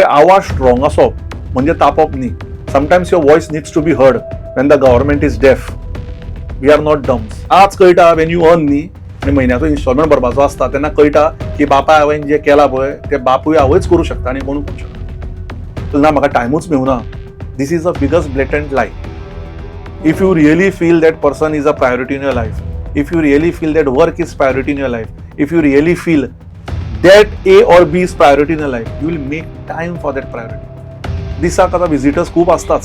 आवाज स्ट्रॉंग असो म्हणजे तापप न्ही. Sometimes your voice needs to be heard when the government is deaf. We are not dumbs. आज कळटा वेन यू अर्न न्ही आणि म्हयन्याचो इन्स्टॉलमेंट भरपाचो आसता तेन्ना कळटा की बापा हांवें जे केला पळय ते बापूय आवयच करूं शकता आनी म्हणून करूं शकता. ना म्हाका टायमूच मेळना. This is a biggest blatant lie. If you really feel that person is a priority in your life, if you really feel that work is priority in your life, if you really feel that A or B is priority in your life, you will make time for that priority. दिसाक आतां visitors खूब आसताच.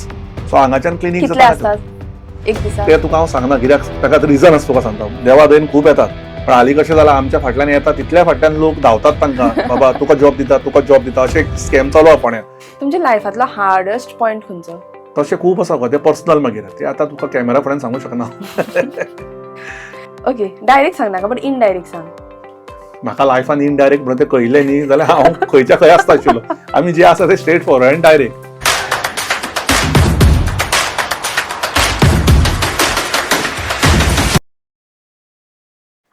So हांगाच्यान clinic कितले असतात एक दिसाक? ते तुका हांव सांगना कित्याक ताका रिजन आसा तुका सांगता. देवादयेन खूब येतात पण हालीं कशें जालां आमच्या फाटल्यान येता तितल्या फाटल्यान लोक धांवतात तांकां बाबा तुका जॉब दिता अशें स्कॅम चालू आहा फोंड्यां. तुमच्या लायफांतलो हार्डस्ट पॉयंट खंयचो? तशें खूब आसा गो. ते पर्सनल मागीर ते आतां तुका कॅमेरा फुड्यान सांगूं शकना. ओके, डायरेक्ट सांग नाका बट इनडायरेक्ट सांग. म्हाका लायफान इनडायरेक्ट म्हणून ते कळिल्लें न्ही जाल्यार हांव खंयच्या खंय आसता आशिल्लो. आमी जे आसा ते स्ट्रेट फॉरवर्ड आनी direct.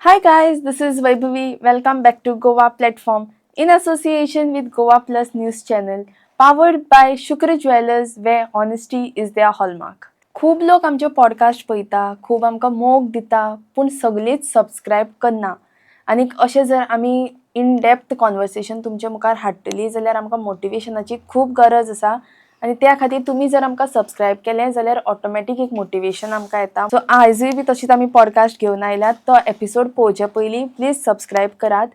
Hi guys, this is Vaibhavi. Welcome back to Goa Platform in association with Goa Plus News Channel, powered by Shukra Jewelers, where honesty is their hallmark. खूब लोक आमचे पॉडकास्ट पळयता, खूब आमकां मोग दिता, पूण सगळींच सबस्क्रायब करना. आनी अशें जर आमी इन डेप्थ कॉन्वर्सेशन तुमचे मुखार हाडटली जाल्यार आमकां मोटिवेशनाची खूब गरज आसा. आनी त्या खातीर तुमी जर आमकां सबस्क्रायब केलें जाल्यार ऑटोमॅटीक एक मोटिवेशन आमकां येता. सो आयजूय बी तशीच आमी पॉडकास्ट घेवन आयल्यात. तो एपिसोड पळोवचे पयलीं प्लीज सबस्क्रायब करात.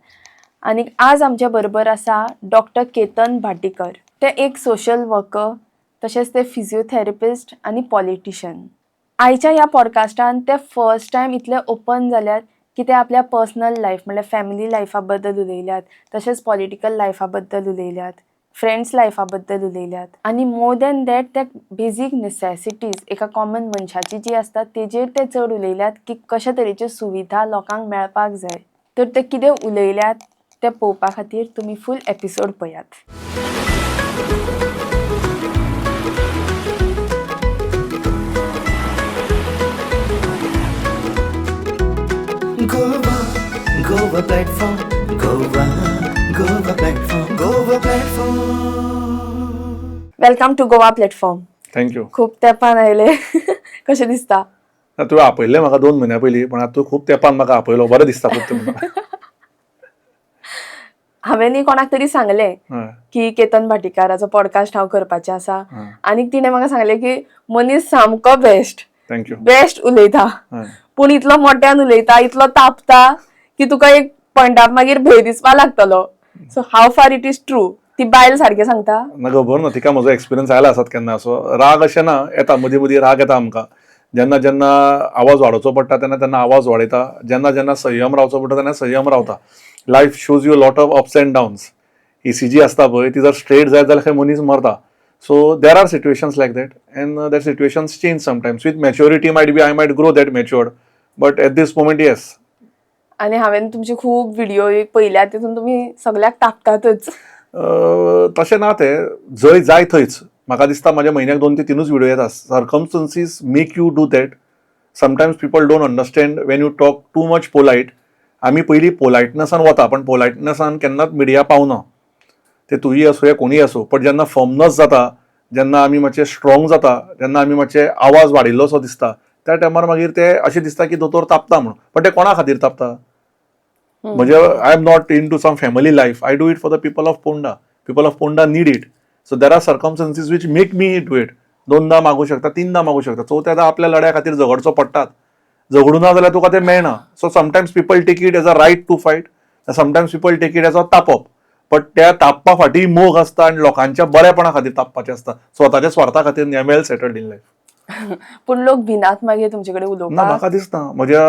आनी आज आमच्या बरोबर आसा डॉक्टर केतन भाटीकर. ते एक सोशल वर्कर, तशेंच ते फिजिओथेरपिस्ट आनी पॉलिटिशियन. आयच्या ह्या पॉडकास्टान ते फर्स्ट टायम इतले ओपन जाल्यात की ते आपल्या पर्सनल लायफ म्हणल्यार फॅमिली लायफा बद्दल उलयल्यात, तशेंच पॉलिटिकल लायफा बद्दल उलयल्यात, फ्रेंड्स लायफा बद्दल उलयल्यात. आनी मोर दॅन दॅट ते बेजीक नेसेसिटीज एका कॉमन मनशाची जी आसता तेजेर ते चड उलयल्यात की कशा तरेच्यो सुविधा लोकांक मेळपाक जाय. तर ते कितें उलयल्यात ते पळोवपा खातीर तुमी फूल एपिसोड पळयात. Goa Platform, Goa Platform, Goa Platform. Welcome to Goa platform. Thank you. खूब तेंपान आयले. कशें दिसता? तुवें आपयल्लें म्हाका 2 म्हयन्या पयलीं पण आतां तूं खूब तेंपान म्हाका आपयलो. बरें दिसता खूब तुमकां. हांवें न्ही कोणाक तरी सांगलें की केतन भाटीकाराचो पॉडकास्ट हांव करपाचें आसा. आनी तिणें म्हाका सांगलें की मनीस सामको बेस्ट थँक्यू. बेस्ट उलयता, पूण इतलो मोट्यान उलयता, इतलो तापता की तुका एक पॉयंटार मागीर भंय दिसपा लागतलो. So how far it is true? ती बायल सारकें सांगता? ना खबर ना तिका म्हजो एक्सपिरियन्स आयला आसात केन्ना असो. राग अशें ना, येता मदीं मदीं राग येता आमकां. जेन्ना जेन्ना आवाज वाडोवचो पडटा तेन्ना तेन्ना आवाज वाडयता. जेन्ना जेन्ना संयम रावचो पडटा तेन्ना संयम रावता. Life shows you lot of ups end downs. ECG आसता पळय ती जर स्ट्रेट जायत जाल्यार खंय मनीस मरता. So there are situations like that and that situations change sometimes. With maturity might be I might grow that matured but at this moment yes. आनी हांवें तुमचे खूब व्हिडिओ पळयल्यात, तितून तुमी सगळ्याक तापतातच. तशें ना तें जंय जाय थंयच. म्हाका दिसता म्हाज्या म्हयन्याक 2 ते 3 व्हिडिओ येता. Circumstances make you do that. Sometimes people don't understand when you talk too much polite. आमी पयलीं पोलायटनेसान वता पण पोलायटनेसान केन्नाच मिडिया पावना. ते तुयी आसूं या कोणीय आसूं. पण जेन्ना फर्मनस जाता, जेन्ना आमी मातशे स्ट्रॉंग जाता, जेन्ना आमी मातशे आवाज वाडिल्लोसो दिसता त्या टायमार मागीर ते अशें दिसता की दोतोर तापता म्हणून. पण ते कोणा खातीर तापता? म्हणजे I am not into some family life. I do it for the people of Ponda. People of Ponda need it. So there are circumstances which make me do it. 2दा मागूं शकता, 3दा मागूं शकता, 4थ्यांदा आपल्या लड्या खातीर झगडचो पडटात. झगडूं ना जाल्यार तुका तें मेळना. So sometimes people take it as a right to fight. Sometimes people take it as a तापप. बट त्या तापपा फाटीं मोग आसता आनी लोकांच्या बरेपणा खातीर तापपाचें आसता. स्वताच्या स्वार्था खातीर न्ही. I am well settled in life. पूण लोक भिनात मागीर तुमचे कडेन ना उलोवपाक? म्हाका दिसता म्हज्या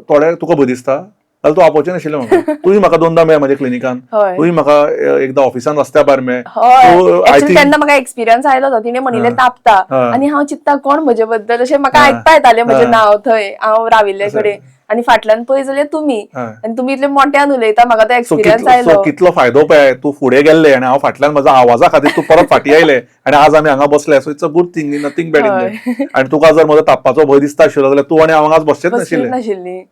थोडे तुका भंय दिसता जाल्यार तूं आपोवचें नाशिल्लें म्हाका. तुवें म्हाका 2दा मेळ म्हाज्या क्लिनिकान. तुवें म्हाका एकदां ऑफिसान रस्त्या भायर मेळ. एक्चुअली तेन्ना म्हाका एक्सपिरियन्स आयलो तो. तिणें म्हणिल्लें तापता आनी हांव चिंत्ता कोण म्हजे बद्दल अशें म्हाका आयकपा येतालें म्हजें नांव थंय हांव राविल्ले कडेन. आनी फाटल्यान पळय जाल्यार तुमी. आनी तुमी इतले मोट्यान उलयता म्हाका तो एक्सपिरियन्स आयलो. कितलो फायदो पळय. तूं फुडें गेल्ले आनी हांव फाटल्यान म्हज्या आवाजा खातीर तूं परत फाटीं आयले आनी आज आमी हांगा बसले. So it's a good thing. Nothing bad in that. आनी तुका जर म्हजो तापपाचो भंय दिसता आशिल्लो जाल्यार तूं आनी हांव हांगाच बसचेच नाशिल्ले.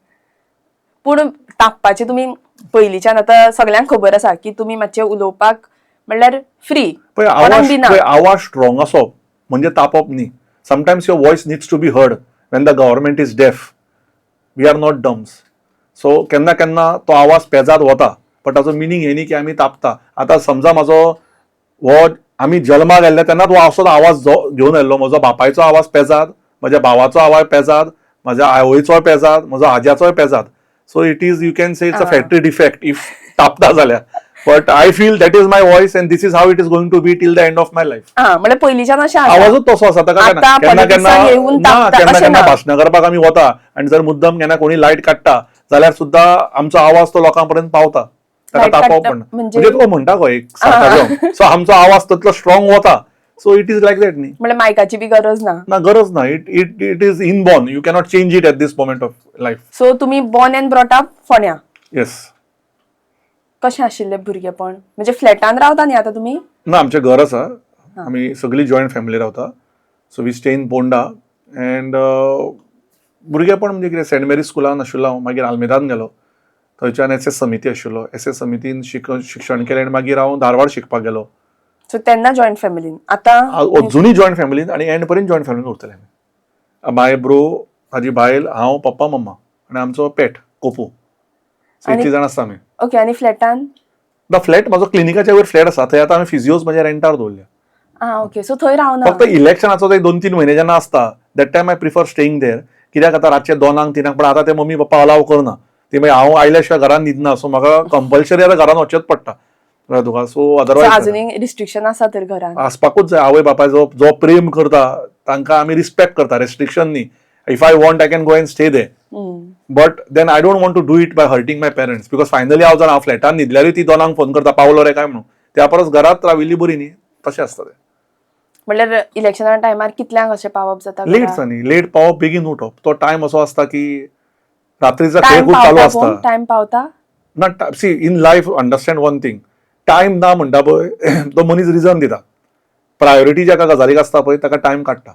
पूण तापपाचें तुमी पयलींच्यान आतां सगळ्यांक खबर आसा की तुमी मातशें उलोवपाक म्हणल्यार फ्री पळय आवाज स्ट्रॉंग असप म्हणजे तापप न्ही. Sometimes your voice needs to be heard when the government is deaf. We are not dumbs. So केन्ना केन्ना तो आवाज पेजाद वता, बट ताचो मिनींग हे न्ही की आमी तापता. आतां समजा म्हाजो हो आमी जल्माक आयल्ले तेन्नाच हो असोच आवाज घेवन आयल्लो. म्हजो बापायचो आवाज पेजाद, म्हज्या भावाचो आवाज पेजाद, म्हज्या आवयचोय पेजाद, म्हजो आज्याचोय पेजाद. So it is, you can say it's a factory defect if तापता जाल्यार. But I feel that is my voice and this is how it is going to be till the end of my life. म्हणजे पयलींच्यान अशें आवाजूच तसो आसा. ताका आता केन्ना politics येऊन तापता केन्ना अशें केन्ना ना. भाशणां करपाक आमी वता आनी जर मुद्दम केन्ना कोणी लायट काडटा जाल्यार सुद्दां आमचो आवाज तो लोकां पर्यंत पावता. ताका Light तापोवप काडटा म्हणटा. म्हणजे? म्हणजे तो म्हणटा खंय एक सारको. सो आमचो आवाज तितलो स्ट्रॉंग वता. So it is like that न्ही. म्हणजे मायकाची बी गरज ना. ना गरज ना. It is inborn. You cannot change it at this moment of life. So तुम्ही बॉर्न अँड ब्रॉट अप फोंड्या. येस. कशें आशिल्लें भुरगेपण? म्हणजे फ्लॅटान रावता न्ही आतां तुमी? ना आमचें घर आसा. आमी सगळी जॉयंट फॅमिली रावता. So we stay in Ponda. And भुरगेपण म्हणजे कितें, सेंट मेरी स्कुलान आशिल्लो हांव, मागीर आल्मेदान गेलो. थंयच्यान एस समिती आशिल्लो. एस समितीन शिक्षण केलें आनी मागीर हांव धारवाड शिकपाक गेलो. सो तेन्ना जॉयंट फॅमिलीन. आतां जुनी जॉयंट फॅमिलीन आनी एंड पर्यंत जॉयंट फॅमिलीन उरतले आमी. माय ब्रो, म्हाजी बायल, हांव, पप्पा, मम्मा आनी आमचो पेट कोपू. सो इतली जाण आसता आमी. ओके. आनी फ्लॅटान? द फ्लॅट म्हाजो क्लिनिकाच्या वयर फ्लॅट आसा. थंय आतां आमी फिजिओज म्हणजे रेंटार दवरल्या. ओके. सो थंय रावना. फक्त इलेक्शनाचो 2-3 म्हयने जेन्ना आसता that time I prefer staying there. कित्याक आतां रातचे 2-3 पण आतां ते मम्मी पप्पा अलाव करना. ते मागीर हांव आयल्या शिवाय घरान न्हिदना. सो म्हाका कंपल्सरी आतां घरान वचचेंच पडटा. तुका सो अदरवायज अजुनूय रिस्ट्रिक्शन आसा तर घरान? आसपाकूच जाय. आवय बापाय जो प्रेम करता तांकां आमी रिस्पेक्ट करता. रेस्ट्रिक्शन न्ही. If I want I can go and stay there. But then I don't want to do it by hurting my parents. Because finally हांव फ्लॅटान न्हिदल्यारूय ती 2 फोन करता पावलो रे काय म्हणून. त्या परस घरात राविल्ली बरी न्ही. तशें आसता तें. म्हणल्यार इलेक्शना टायमार कितल्यांक अशें पावप जाता? लेट न्ही. लेट पावप, बेगीन उठप. तो टायम असो आसता की रात्रीचो खेळ खूब चालू आसता. टायम पावता ना. See in life understand one thing. Time ना म्हणटा पळय तो मनीस रिजन दिता. प्रायोरिटी ज्या गजालीक आसता पळय ताका टायम काडटा.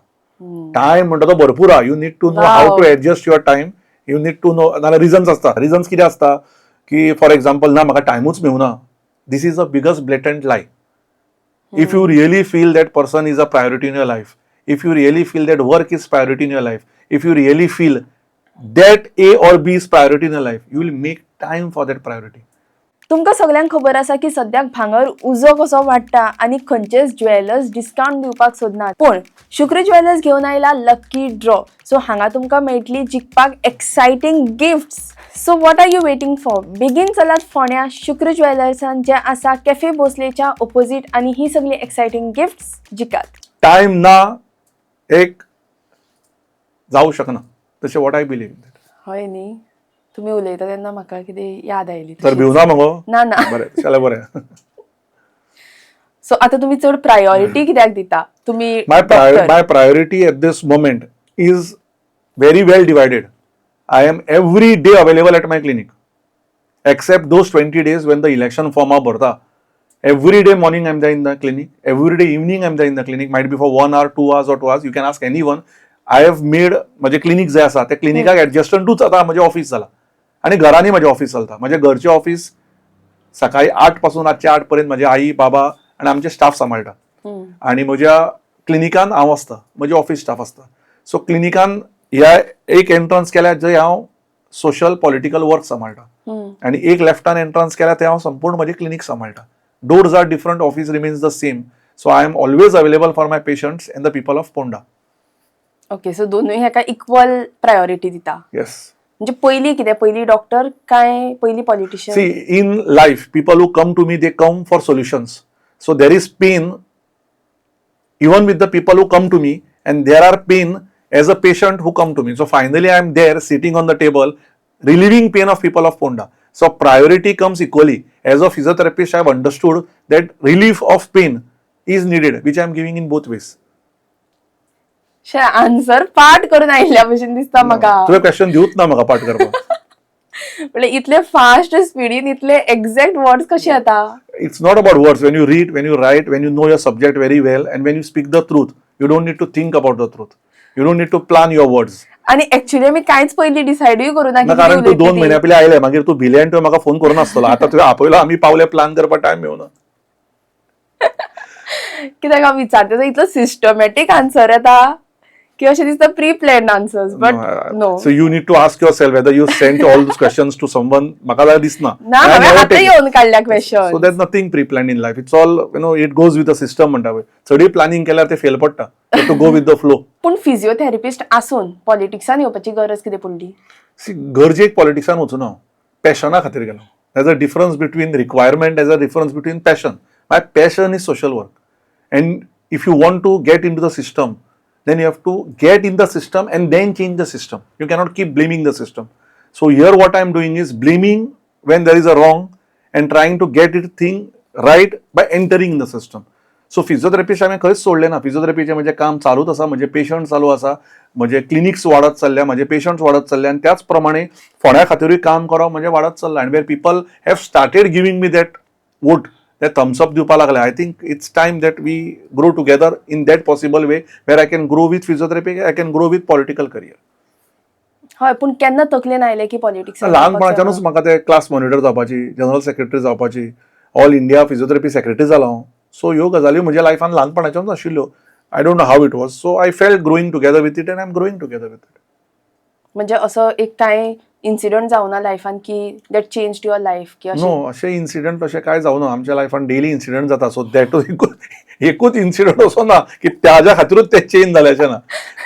टायम म्हणटा तो भरपूर आहा. You need to know how to adjust your time. You need to know. नाल्यार रिजन्स आसता. रिजन्स कितें आसता की फॉर एक्झाम्पल ना म्हाका टायमूच मेळना. This is a biggest blatant lie. If you really feel that person is a priority in your life, if you really feel that work is priority in your life, if you really feel that A or B is priority in your life, you will make time for that priority. तुमकां सगळ्यांक खबर आसा की सद्याक भांगर उजो कसो वाडटा आनी खंयचेच ज्वेलर्स डिस्काउंट दिवपाक सोदनात. पूण शुक्र ज्वेलर्स घेवन आयला लकी ड्रॉ. सो हांगा तुमकां मेळटली जिखपाक exciting gifts. So what are you waiting for? Begin चलात फोंड्या शुक्र ज्वेलर्सान जे आसा कॅफे भोसलेच्या ऑपोजीट आनी ही सगळी एक्सायटींग गिफ्ट्स जिकात. टायम ना एक जावं शकना. तशें वॉट आय बिलीव. हय न्ही. तुमी उलयता तेन्ना म्हाका कितें याद आयली. तर भिवना मगो. ना ना. बरें जाल्यार बरें. सो आतां तुमी चड प्रायोरिटी कित्याक दिता? तुमी My priority at this moment is very well divided. I am every day available at my clinic, except those 20 days when the election form are bharta. Every day morning I'm there in the clinic. Every day evening I'm there in the clinic. Might be for 1 hour, 2 hours or 2 hours. You can ask anyone. I have made माझे clinic जे आसा त्या क्लिनिकाक एडजस्टंटूच आतां म्हजें office जाला आनी घरांनी म्हजें ऑफिस चलता. म्हजें घरचें ऑफिस सकाळी 8 पासून रातचे 8 पर्यंत म्हजे आई बाबा आनी आमचे स्टाफ सांबाळटा. आनी म्हज्या क्लिनिकान हांव आसता. म्हजे ऑफिस स्टाफ आसता. सो क्लिनिकान ह्या एक एंट्रन्स केल्या जंय हांव सोशल पॉलिटिकल वर्क सांबाळटा आनी एक लेफ्टान एंट्रन्स केल्या थंय हांव संपूर्ण म्हजें क्लिनिक सांबाळटा. Doors are different, office remains the same. So I am always available for my patients and the people of Ponda. Okay. So दोनूय हेका इक्वल प्रायोरिटी दिता. येस. म्हणजे पयलीं कितें? पयलीं डॉक्टर काय पयलीं politician? See, in life, people who come to me, they come for solutions. So there is pain even with the people who come to me, and there are pain as a patient who come to me. So finally, I am there sitting on the table, relieving pain of people of Ponda. So priority comes equally. As a physiotherapist, I have understood that relief of pain is needed, which I am giving in both ways. Answer पाठ करून आयिल्ल्या भशेन दिसता म्हाका. तुवें question दिवूच ना म्हाका पाठ करपाक. म्हणजे इतले फास्ट स्पीडीन इतले एक्झॅक्ट वर्ड्स कशे येता? It's not about words. When you read, when you write, when you know your subject very well, and when you speak the truth, you don't need to think about the truth. You don't need to plan your words. आणि actually मी कांयच पयलीं डिसायडूय करूना की कारण तू 2 महिन्या पयलीं आयले मागीर तू भिले आनी तुवें म्हाका फोन करून आसतलो. आतां तुवें आपयलो आमी पावले प्लान करपाक टायम मेळना. कित्याक हांव विचारता इतलो सिस्टमॅटीक आन्सर येता की अशें दिसता pre planned answers but no. So you need to ask yourself whether you sent all those questions to someone. म्हाका जाल्यार दिसना. ना I हांवें never आतां take it. येवन काडल्या question. So there's nothing pre-planned in life. It's all, it goes with the system म्हणटा पळय. चडूय प्लॅनिंग केल्यार ते फेल पडटा. You have to go with the flow. पूण फिजिओथेरपिस्ट आसून पॉलिटिक्सान येवपाची गरज कितें पडली? See, गरजेक पॉलिटिक्सान वचून हांव पॅशना खातीर गेलो. There's a difference between requirement, there's a difference between passion. My passion is social work. And if you want to get into the system, then you have to get in the system and then change the system. You cannot keep blaming the system. So here what I'm doing is blaming when there is a wrong and trying to get it thing right by entering in the system. So physiotherapist हांवें खंयच सोडलें ना. फिजिओथेरपीचें म्हजें काम चालूच आसा, म्हजे patient चालू आसा, म्हजे क्लिनिक्स वाडत चल्ल्या, म्हजे पेशंट्स वाडत चल्ले आनी त्याच प्रमाणे फोंड्या खातीरूय काम करप म्हजें वाडत चल्लां. आनी where people have started giving me that vote, ते थम्स अप दिवपाक लागले. I think it's time that we grow together in that possible way where I can grow with physiotherapy, I can grow with political career. हय, पूण केन्ना तकलेन आयलें की politics ल्हानपणाच्यानूच म्हाका ते क्लास मॉनिटर जावपाची, जनरल सेक्रेटरी जावपाची, ऑल इंडिया फिजिओथेरपी सेक्रेटरी जालो हांव. सो ह्यो गजाल्यो म्हज्या लायफान ल्हानपणाच्यानूच आशिल्ल्यो. I don't know how it was. So I felt growing together with it and I am growing together with it. म्हणजे असो एक कांय इन्सिडंट जावना लायफान की दॅट चेंज युअर लायफ की नो, अशें इन्सिडंट अशें कांय जावना. आमच्या लायफान डेली इन्सिडंट जाता. सो दॅटूच एकूच इन्सिडंट असो ना की ताज्या खातीरूच ते चेंज जाले अशें ना.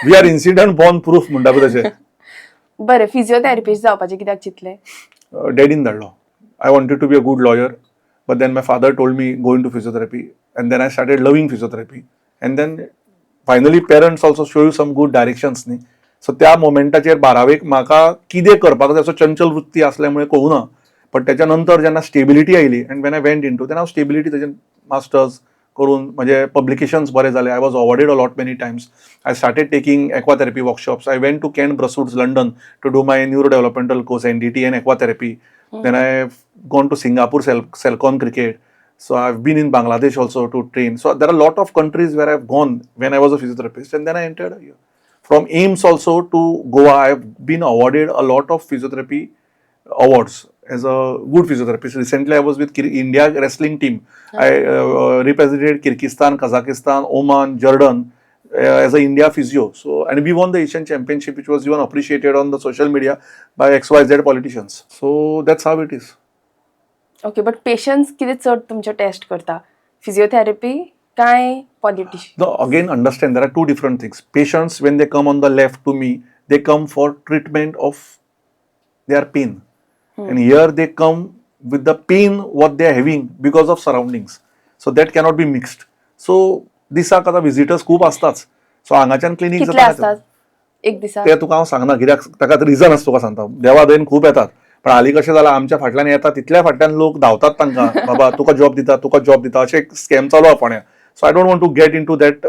We are incident born proof म्हणटा पळय तशें. बरें, फिजिओथेरपिस्ट जावपाचें कित्याक चिंतलें? डॅडीन धाडलो. I wanted to be a good lawyer, but then my father told me go into physiotherapy, and then I started loving physiotherapy, and then finally parents also show you some good directions न्ही. So त्या मोमेंटाचेर 12वेक म्हाका कितें करपाक जाय असो चंचल वृत्ती आसल्यामुळे कळुना. But त्याच्या नंतर जेन्ना स्टेबिलिटी आयली and when I went in to, तेन्ना हांव स्टेबिलिटी तेजे मास्टर्स करून म्हजे पब्लिकेशन्स बरे जाले. I was awarded a lot many times. I started taking aquatherapy workshops. I went to Kent Brussels London to do my neuro developmental course NDT and aquatherapy. Then I've gone to Singapore, Celcon Cricket. So I've been in Bangladesh also to train. So there are a lot of countries where I've gone when I was a physiotherapist, and then I entered here. From AIIMS also to Goa, I've been awarded a lot of physiotherapy awards as a good physiotherapist. Recently, I was with India wrestling team. I represented Kyrgyzstan, Kazakhstan, Oman, Jordan as a India physio. So, and we won the Asian Championship, which was even appreciated on the social media by XYZ politicians. So that's how it is. Okay, but patients कितें चड तुमचे taste करता, physiotherapy काय politician? No, again, understand there are two different things. Patients, when they come on the left to me, they come for treatment of their pain. And here they come with the pain what they are having because of surroundings. So that cannot be mixed. So दिसाक आतां visitors खूब आसताच. So हांगाच्यान clinic कितले असतात एक दिसा? ते तुका हांव सांगना, कित्याक ताका रिजन आसा तुका सांगता. देवा दयेन खूब येतात, पण हालीं कशें जालां आमच्या फाटल्यान येता तितल्या फाटल्यान लोक धांवतात तांकां, बाबा तुका जॉब दिता अशें स्कॅम चालू आहा फोंड्या. So I don't want to get into that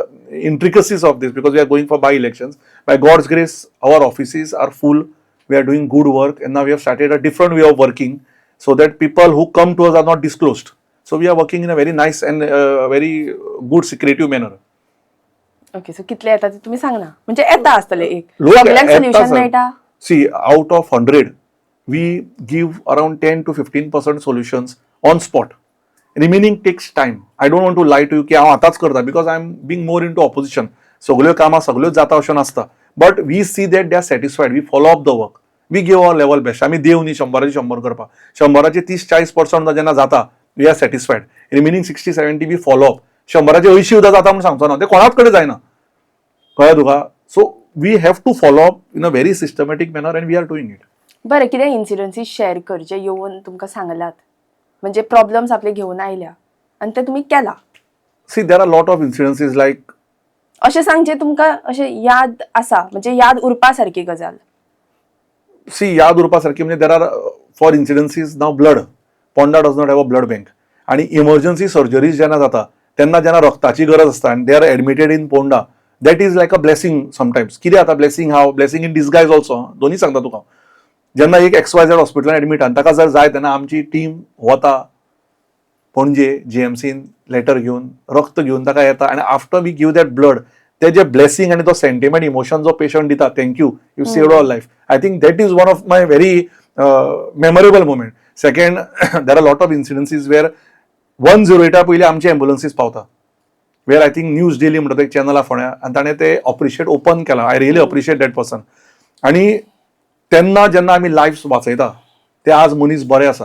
intricacies of this because we are going for by-elections. By God's grace, our offices are full. We are doing good work, and now we have started a different way of working so that people who come to us are not disclosed. So we are working in a very nice and very good secretive manner. Okay, so कितले येता ते तुमी सांगना, म्हणजे येता आसतले एक लोक सगळ्यांक येता सोल्युशन सर. मेळटा? See, out of 100, we give around 10 to 15% solutions on spot. Remaining takes time. I don't want to lie to you की हांव आतांच करता because I'm being more into opposition. सगळ्यो कामां सगळ्योच जाता अशें नासता. But we see that they are satisfied. We follow up the work. We give our level best. आमी देव न्ही 100 करपाक. 100चे 30-40% जेन्ना जाता, we are satisfied. Remaining 60-70 we follow up. 100चे 80 सुद्दां जाता म्हणून सांगचो ना, ते कोणाच कडेन जायना. कळ्ळें तुका? So we have to follow up in a very systematic manner and we are doing it. बरें, कितें इन्सिडन्सीस शेअर करचे येवन तुमकां सांगलात, म्हणजे प्रॉब्लेम्स आपले घेवन आयल्या आनी ते तुमी केला? See, there are lot of incidences like अशें सांगचे तुमकां अशें याद आसा, म्हणजे याद उरपा सारकी गजाल? सी, याद उरपा सारकी म्हणजे देर आर फॉर इन्सिडन्सीस नाव blood. Ponda does not have a blood bank. आणि इमर्जन्सी सर्जरीज जेन्ना जाता तेन्ना जेन्ना रक्ताची गरज आसता आनी they are admitted in Ponda, that is like a blessing sometimes. कितें जाता, ब्लेसिंग हाव, ब्लेसिंग इन डिस्गायज ऑल्सो. दोन्ही सांगता तुका. जेन्ना एक XYZ हॉस्पिटलान एडमीट आनी ताका जर जाय तेन्ना आमची टीम वता पणजे GMCन लेटर घेवन रक्त घेवन ताका येता आनी after we give that blood, ते जे ब्लेसिंग आनी तो सेंटिमेंट इमोशन जो पेशंट दिता, thank you, you saved our life. I think that is one of my very memorable moment. Second, there are lot of incidences where 108 पयलीं आमचे ambulances पावता. Where I think news daily म्हणटा तो एक channel आहा फोंड्या, आनी ताणें ते अप्रिशिएट ओपन केलां. I really appreciate that person. आनी तेन्ना जेन्ना आमी लायफ्स वाचयता ते आज मनीस बरे आसा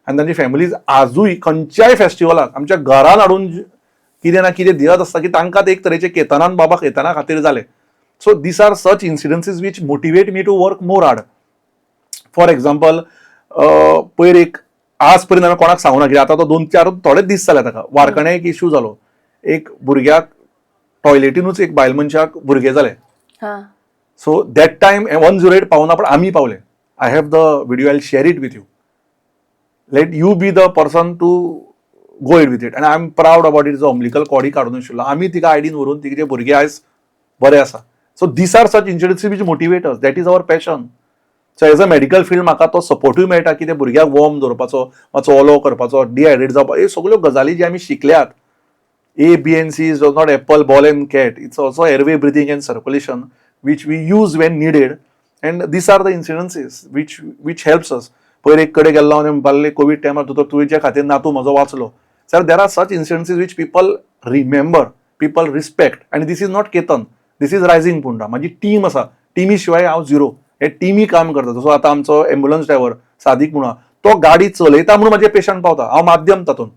आनी तांची फॅमिलीज आजूय खंयच्याय फेस्टिवलाक आमच्या घरान हाडून कितें ना कितें दियत आसता की तांकां ते एक तरेचे केतनान बाबा केतना खातीर जाले. So these are such incidences which motivate me to work more hard. For example पयर एक आज पर्यंत हांवें कोणाक सांगूना कित्याक आतां तो 2-4 थोडेच दीस जाले ताका. वारकणे एक इश्यू जालो. एक भुरग्याक टॉयलेटीनूच एक बायल मनशाक भुरगे जाले. सो दॅट टायम 108 पावना पण आमी पावले. I have the video, I share it with you. Let you be the person to go it with it. आनी I am proud about it. जो अम्बिलिकल कॉर्ड काडून नाशिल्लो आमी तिका आयडीन व्हरून तिचे भुरगे आयज बरे आसा. So these are such incidences which motivate us. That is our passion. So as a medical field म्हाका तो सपोर्टूय मेळटा की ते भुरग्याक वॉर्म दवरपाचो, मातसो ओलो करपाचो, डिहायड्रेट जावपाक, ह्यो सगळ्यो गजाली जे आमी शिकल्यात. A, B and C is not apple, ball and cat. It's also airway breathing and circulation, which we use when needed. And these are the incidences which helps us. पयर एक कडेन गेल्लो आनी म्हणपाक कोविड टायमार तुजे खातीर नातू म्हजो वाचलो. Sir there are such incidences which people remember, people respect. And this is not Ketan, this is Rising Punda. माझी टीम आसा. टिमी शिवाय हांव झिरो. हे टिमी काम करता. जसो आतां आमचो एम्ब्युलन्स ड्रायव्हर सादीक म्हणून तो गाडी चलयता म्हणून म्हाजे पेशंट पावता. हांव माध्यम तातूंत.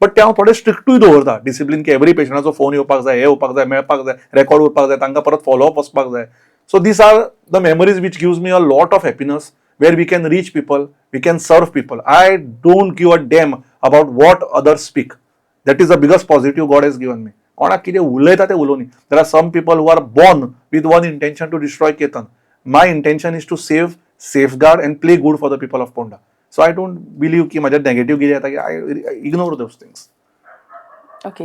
बट ते हांव थोडे स्ट्रिक्टूय दवरता. डिसिप्लीन की एवरी पेशंटाचो फोन येवपाक जाय, हे येवपाक जाय, मेळपाक जाय, रेकॉर्ड उरपाक जाय, तांकां परत फॉलोअप वचपाक जाय. So these are the memories which gives me a lot of happiness where we can reach people, we can serve people. I don't give a damn about what others speak. That is the biggest positive God has given me. कोणाक कितें उलयता ते उलोवनी. There are some people who are born with one intention to destroy केतन. My intention is to save, safeguard and play good for the people of Ponda. So I don't believe की म्हाज्या negative कितें येता की I ignore those things. Okay,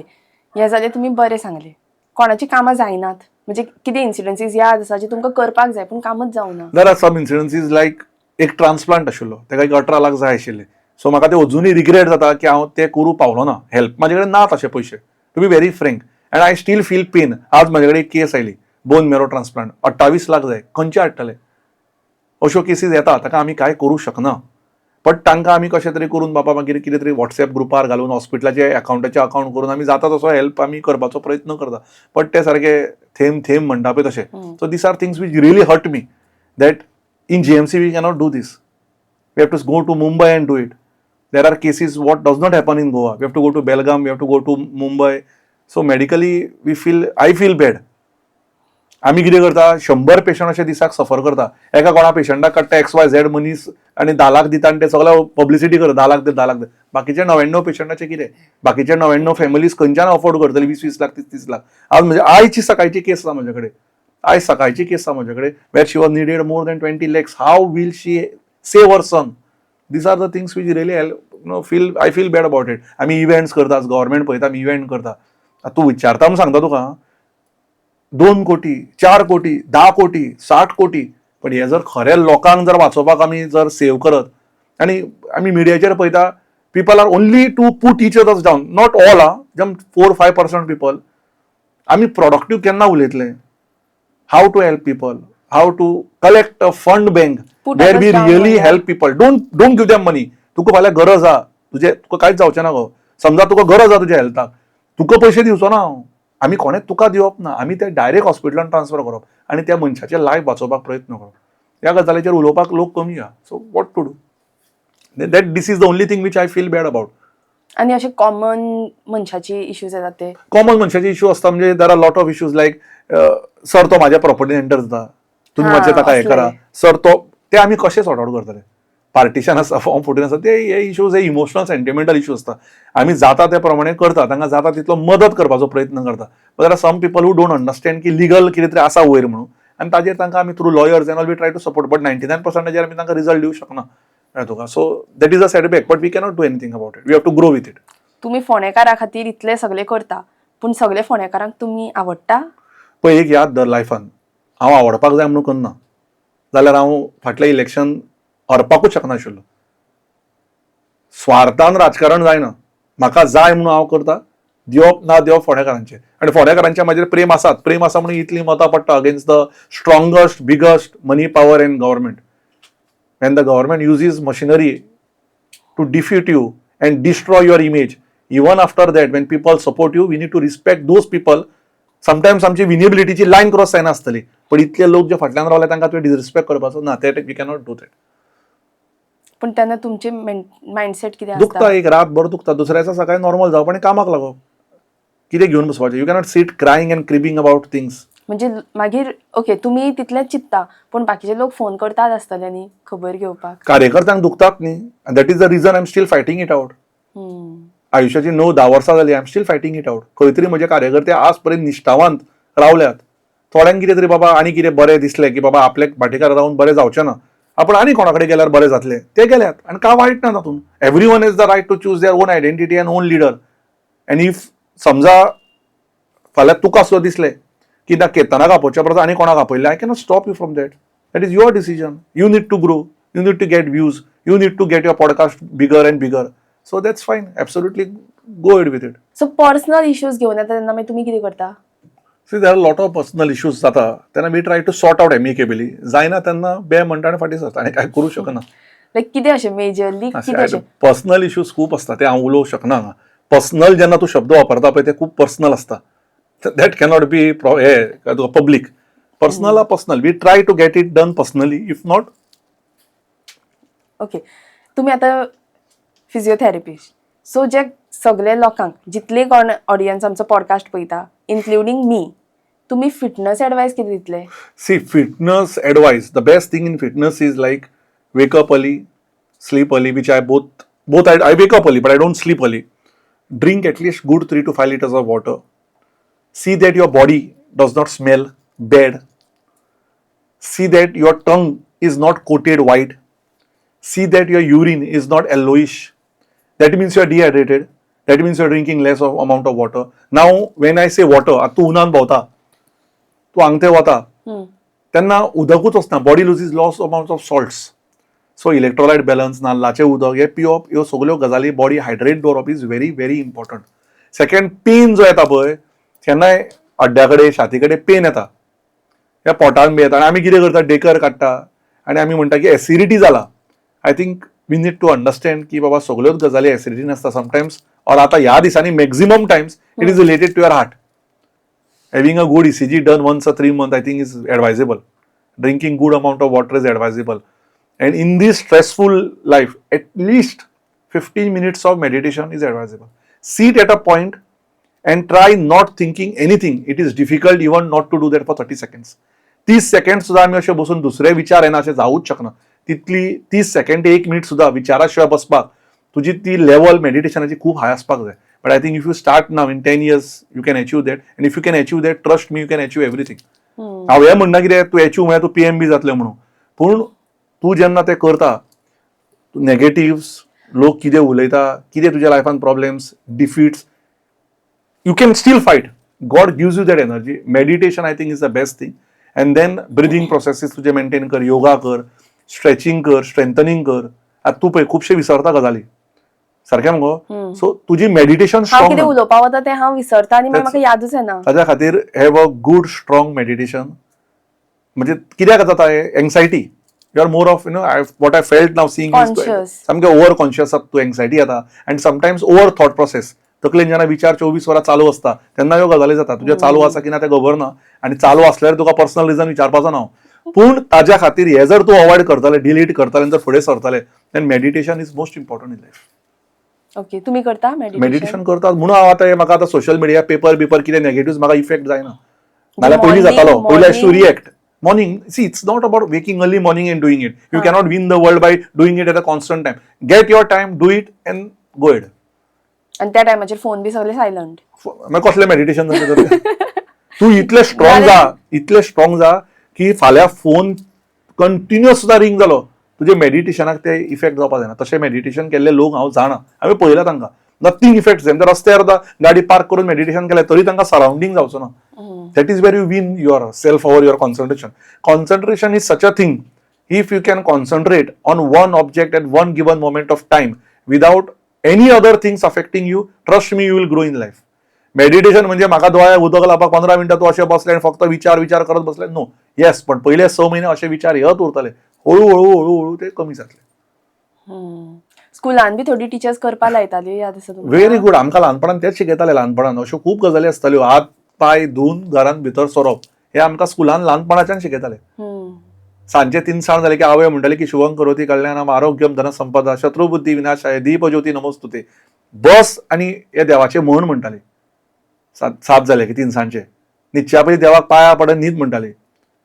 हे जाले तुमी बरे सांगले. कोणाची कामां जायनात म्हणजे कितें इन्सिडन्सीस याद आसा जे तुमकां करपाक जाय पूण कामच जावना. देर आर सम इन्सिडन्सीस लायक एक ट्रान्सप्लांट आशिल्लो, ताका एक 18 लाख जाय आशिल्ले. सो म्हाका ते अजुनूय रिग्रेट जाता की हांव ते करूं पावलो ना. हेल्प म्हाजे कडेन नात अशे पयशे, to be very frank. And I still feel pain. आज म्हाजे कडेन एक केस आयली, बोन मेरो ट्रान्सप्लांट, 28 लाख जाय. खंयचे हाडटले? अश्यो केसीस येता, ताका आमी कांय करूं शकना. बट तांकां आमी कशें तरी करून बाबा मागीर कितें तरी व्हॉट्सएप ग्रुपार घालून हॉस्पिटलाचे अकाउंटाचे अकाउंट करून आमी जाता तसो हेल्प आमी करपाचो प्रयत्न करता. बट ते सारके थेंब थेंब म्हणटा पळय तशें. So these are things which really hurt me that in GMC we cannot do these. We have to go to Mumbai and do it. There are cases what does not happen in Goa. We have to go to Belgaum, we have to go to Mumbai. So medically I feel bad. आमी कितें करता, 100 patient अशे दिसाक सफर करता. एका कोणा पेशंटाक काडटा XYZ मनीस आनी 10 लाख दिता आनी ते सगळ्या पब्लिसिटी करता 10 लाख दे 10 लाख दे. बाकीचे 99 पेशंटाचे कितें? बाकीचे 99 फॅमिलीज खंयच्यान अफोर्ड करतली 20-20 लाख 30-30 लाख. आज म्हणजे आयची सकाळची केस आसा म्हजे कडेन. आयज सकाळची केस आसा म्हजे कडेन where she was needed more than 20 lakhs. How will she save her son? These are the things which really help. I feel bad about it. आमी इव्हेंट्स करता, गव्हर्मेंट पळयता आमी इव्हेंट करता. तूं विचारता म्हणून सांगता तुका 2 कोटी, 4 कोटी, 10 कोटी, 60 कोटी. पण हे जर खरे लोकांक जर वाचोवपाक आमी जर सेव करत आनी आमी मिडियाचेर पळयता people are only to put each others down. Not all just 4-5% people. आमी प्रोडक्टीव केन्ना उलयतले? How to help people, how to collect a fund bank where we really help people. Don't give them money. तुका फाल्यां गरज आहा, तुका कांयच जावचें ना गो. समजा तुका गरज आहा तुज्या हेल्थाक, तुका पयशे दिवचो ना हांव. आमी कोणेच तुका दिवप ना. आमी ते डायरेक्ट हॉस्पिटलान ट्रान्सफर करप आनी त्या मनशाचें लायफ वाचोवपाक प्रयत्न करप. ह्या गजालीचेर उलोवपाक लोक कमी आहा. So what to do? That these is the only thing which I feel bad about. आणि असे कॉमन मनशाचे इश्यूज येतात ते कॉमन मनशाचे इश्यू असता म्हणजे there are lot of issues like sir तो म्हाज्या प्रॉपर्टीन एंटर जाता, तुमी मातशें ताका हें करा. सर तो ते आमी कशें सॉर्ट आउट करतले? पार्टिशन आसा, फॉर्म 14 आसा, ते हे इश्यूज हे इमोशनल सेंटिमेंटल इश्यू आसता. आमी जाता त्या प्रमाणे करता, तांकां जाता तितलो मदत करपाचो प्रयत्न करता. But there are some people who don't understand की लिगल कितें तरी आसा वयर म्हणून, आनी ताजेर तांकां आमी through lawyers and all we try to support. But 99% आमी तांकां रिजल्ट दिवंक शकना तुका. So that is a setback. But we cannot do anything about it. We have to grow with it. तुम्ही फोंडेकारा खातीर इतले सगळे करता, पूण सगळे फोंडेकारांक तुम्ही आवडटा? पळय एक याद धर लायफान, हांव आवडपाक जाय म्हणून करना जाल्यार हांव फाटलें इलेक्शन हरपाकूच शकनाशिल्लो. स्वार्थान राजकारण जायना. म्हाका जाय म्हणून हांव करता. दिवप ना दिवप फोंडेकारांचें. आनी फोंडेकारांचें म्हाजेर प्रेम आसात. प्रेम आसा म्हणून इतलीं मतां पडटा against the strongest biggest money power in government. When the government uses machinery to defeat you and destroy your image, even after that when people support you we need to respect those people. Sometimes आमची विनेबिलिटीची lion cross जायना आसतली, पण इतले लोक जे फाटल्यान रावले तांकां तुवें डिसरिस्पेक्ट करपाचो ना. ते वी कॅनॉट डू दॅट. पण तेन्ना तुमचे माइंडसेट कितें दुखता, आसता? एक रातभर दुखता, दुसऱ्या दिसा सकाळी नॉर्मल जावप आनी कामाक लागप. कितें घेवन बसपाचें? You cannot sit crying and cribbing about things. म्हणजे मागीर ओके तुमी तितलेंच चिंतता, पण बाकीचे लोक फोन करतात आसतले न्ही खबर घेवपाक. कार्यकर्त्यांक दुखतात न्ही, and that is the reason I am still fighting it out. आयुश्याची 9-10 वर्सां जाली, I am still fighting it out. खंय तरी म्हजे कार्यकर्ते आज पर्यंत निश्ठावांत रावल्यात. थोड्यांक कितें तरी बाबा आनी कितें बरें दिसलें की बाबा आपल्याक भाटेकार रावन बरें जावचें ना, आपण आनी कोणा कडेन गेल्यार बरें जातलें, ते गेल्यात. आनी काय वायट ना तातूंत. Everyone is the right to choose their own identity and own leader. And if समजा फाल्यां तुका सुद्दां दिसलें की ना केतनाक आपोवच्या परस आनी कोणाक आपयलें, I cannot stop you from that. That is your decision. You need to grow, you need to get views, you need to get your podcast bigger and bigger. So that's fine, absolutely go ahead with it. So personal issues घेवन येता तेन्ना मागीर तुमी कितें करता? See, there are a lot of personal issues जाता, तेन्ना we try to sort out amicably. जायना तेन्ना बे म्हणटा आनी फाटीं सरता, आनी काय करूं शकना. लायक कितें अशें मेजरली कितें अशें? पर्सनल इश्यूज खूब आसता, ते हांव उलोवंक शकना. पर्सनल जेन्ना तूं शब्द वापरता पळय ते खूब पर्सनल आसता. That cannot be public. Personal are personal. We try to get it done personally. If not, okay तुमी आतां फिजिओथेरपिस्ट. सो जे सगळे लोकांक जितले कोण ऑडियन्स आमचो पॉडकास्ट पळयता इन्क्लुडींग मी, तुमी फिटनस एडवायस कितें दितले? see, fitness advice, the best thing in fitness is like wake up early, sleep early, which I both I wake up early but I don't sleep early. Drink at least good 3 to 5 liters of water. See that your body does not smell bad. See that your tongue is not coated white. See that your urine is not yellowish. That means you are dehydrated. That means you are drinking less of amount of water. Now when I say water, तू उन्हान भोंवता, तू हांगा वता तेन्ना उदकूच वचना, body loses loss amount of salts. So electrolyte balance, नाल्लाचें उदक हे पिवप, ह्यो सगळ्यो गजाली बॉडी हायड्रेट दवरप is very very important. Second, pain जो येता पळय, केन्नाय हड्ड्या कडेन छाती कडेन पेन येता, ह्या पोटान बी येता, आनी आमी कितें करता, डेकर काडटा आनी आमी म्हणटा की एसिडिटी जाला. I think we need to understand की बाबा सगळ्योच गजाली एसिडिटी नासता. समटायम्स और आता ह्या दिसांनी maximum times it is related to your heart. Having a good ECG done once a 3 month, I think, is advisable. Drinking good amount of water is advisable. And in this stressful life, at least 15 minutes of meditation is advisable. Sit at a point and try not thinking anything. It is difficult even not to do that for 30 seconds. 30 seconds सुद्धा आम्ही असे बसून दुसरे विचार येना असे जाऊच शकना. तितली 30 सेकंड 1 मिनिट सुद्धा विचाराशिवाय बसपाक तुझी ती लेवल मेडिटेशनाची खूप हाय असपाक जाय. But I think if you start now, in 10 years, you can achieve that. And if you can achieve that, trust me, you can achieve everything. हांव हें म्हणना कितें तूं अचीव म्हळ्यार तूं PMB जातलें म्हणून, पूण तूं जेन्ना तें करता, नेगेटिव्स, लोक कितें उलयता, कितें तुज्या लायफान problems, defeats, you can still fight. God gives you that energy. Meditation, I think, is the best thing. And then breathing processes तुझे मेंटेन कर, योगा कर, स्ट्रेचिंग कर, स्ट्रेंथनिंग कर. आतां तूं पळय खुबशे विसरता गजाली, सारकें मगो. सो तुजी मेडिटेशन हांव स्ट्रॉंग कितें उलोवपा वता तें हांव विसरता आनी मागीर म्हाका यादूच येना. ताज्या खातीर have a good strong meditation. म्हणजे कित्याक जाता anxiety, you are more of what I felt now seeing Conscious. सामकें ओवर कॉन्शियस तूं एंग्जायटी येता and sometimes over thought process. तकलेन जेन्ना विचार 24 वरां चालू आसता तेन्ना ह्यो गजाली जाता. तुजें चालू आसा की ना तें खबर ना, आनी चालू आसल्यार तुका पर्सनल रिजन विचारपाचो ना. पूण ताज्या खातीर हे जर तूं अवॉयड करतले, डिलीट करतले, जर फुडें सरतले, then meditation is most important in life. Okay तुमी करता मेडिटेशन करतात म्हणून हांव आतां म्हाका आतां सोशल मिडिया पेपर कितें नेगेटिव्ह म्हाका इफेक्ट जायना. नाल्यार पयलीं जातालो, पयलीं I to react. Morning, see, it's not about waking early morning and doing it. You cannot win the world by doing it at a constant time. Get your time, do it and go ahead. आनी त्या टायमाचेर phone बी सगळे silent. मागीर कसलें meditation जाता? तूं इतलें strong जा की फाल्यां फोन कंटिन्युअस सुद्दां रिंग जालो, तुजे मेडिटेशनाक ते इफेक्ट जावपाक जायना. तशें मेडिटेशन केल्ले लोक हांव जाणा, हांवें पळयला तांकां. नथींग इफेक्ट जाय. रस्त्यार गाडी पार्क करून मेडिटेशन केलें तरी तांकां सरावंडींग जावचो ना. That is where you win your self over your concentration. Concentration is such a thing, if you can concentrate on one object at one given moment of time without any other things affecting you, trust me, you will grow in life. Meditation म्हणजे म्हाका दोळ्याक उदक लावपाक 15 मिनटां तूं अशें बसलें आनी फक्त विचार करत बसलें, नो. येस, पण पयले 6 म्हयने अशे विचार येत उरतले. हळू हळू ते कमी जातले. स्कुलान बी थोडी टिचर्स करपा लायताल्यो याद आसा तुमकां? Very good. आमकां ल्हानपणान तेच शिकयताले. ल्हानपणान अश्यो खूब गजाली आसताल्यो. हात पाय धुवन घरांत भितर सरप हे आमकां स्कुलान ल्हानपणाच्यान शिकयताले. सांजे 3 जाले की आवय म्हणटाली की शुभम करोती कल्याणम आरोग्यम धन संपदा शत्रुबुद्धी विनाशाय दीप ज्योती नमोस्तुते. बस आनी हे देवाचे म्हण म्हणटाले. 7 जाले की 3 न्हिदच्या पयलीं देवाक पांयां पडून न्हीद म्हणटाले.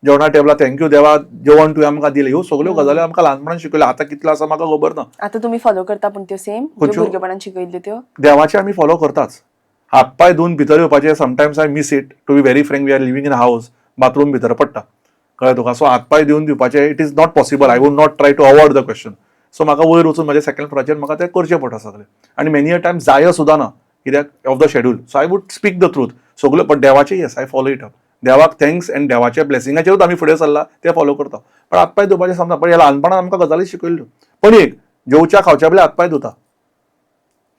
जेवणा टेबलार थँक्यू देवा जेवण तुवें आमकां दिलें. ह्यो सगळ्यो गजाली आमकां ल्हानपणान शिकयल्यो. आतां कितलो आसा म्हाका खबर ना. आतां तुमी फॉलो करता पूण त्यो सेम खंयच्यो? भुरगेपणान शिकयल्ल्यो त्यो? देवाचे आमी फॉलो करताच. हातपाय धुवन भितर येवपाचे. Sometimes I miss it. To be very frank, we are living in house, bathroom भितर पडटा, कळ्ळें तुका. सो हातपाय धुवन दिवपाचे it is not possible. I would not try to avoid the question. So म्हाका वयर वचून म्हाज्या सेकंड फ्लोराचेर म्हाका तें करचें पडटा सगळें. आनी मेनी अ टायम जाय सुद्दां ना कित्याक of the schedule. So I would speak the truth सगळ्यो. पण देवाचे yes I follow it up. देवाक थँक्स एंड देवाच्या ब्लेसिंगाचेरूच आमी फुडें सरला ते फॉलो करता. पण हातपाय धुवपाचे समजा पण हे ल्हानपणान आमकां गजाली शिकयल्ल्यो. पण एक जेवच्या खावच्या पयलीं हातपाय धुता.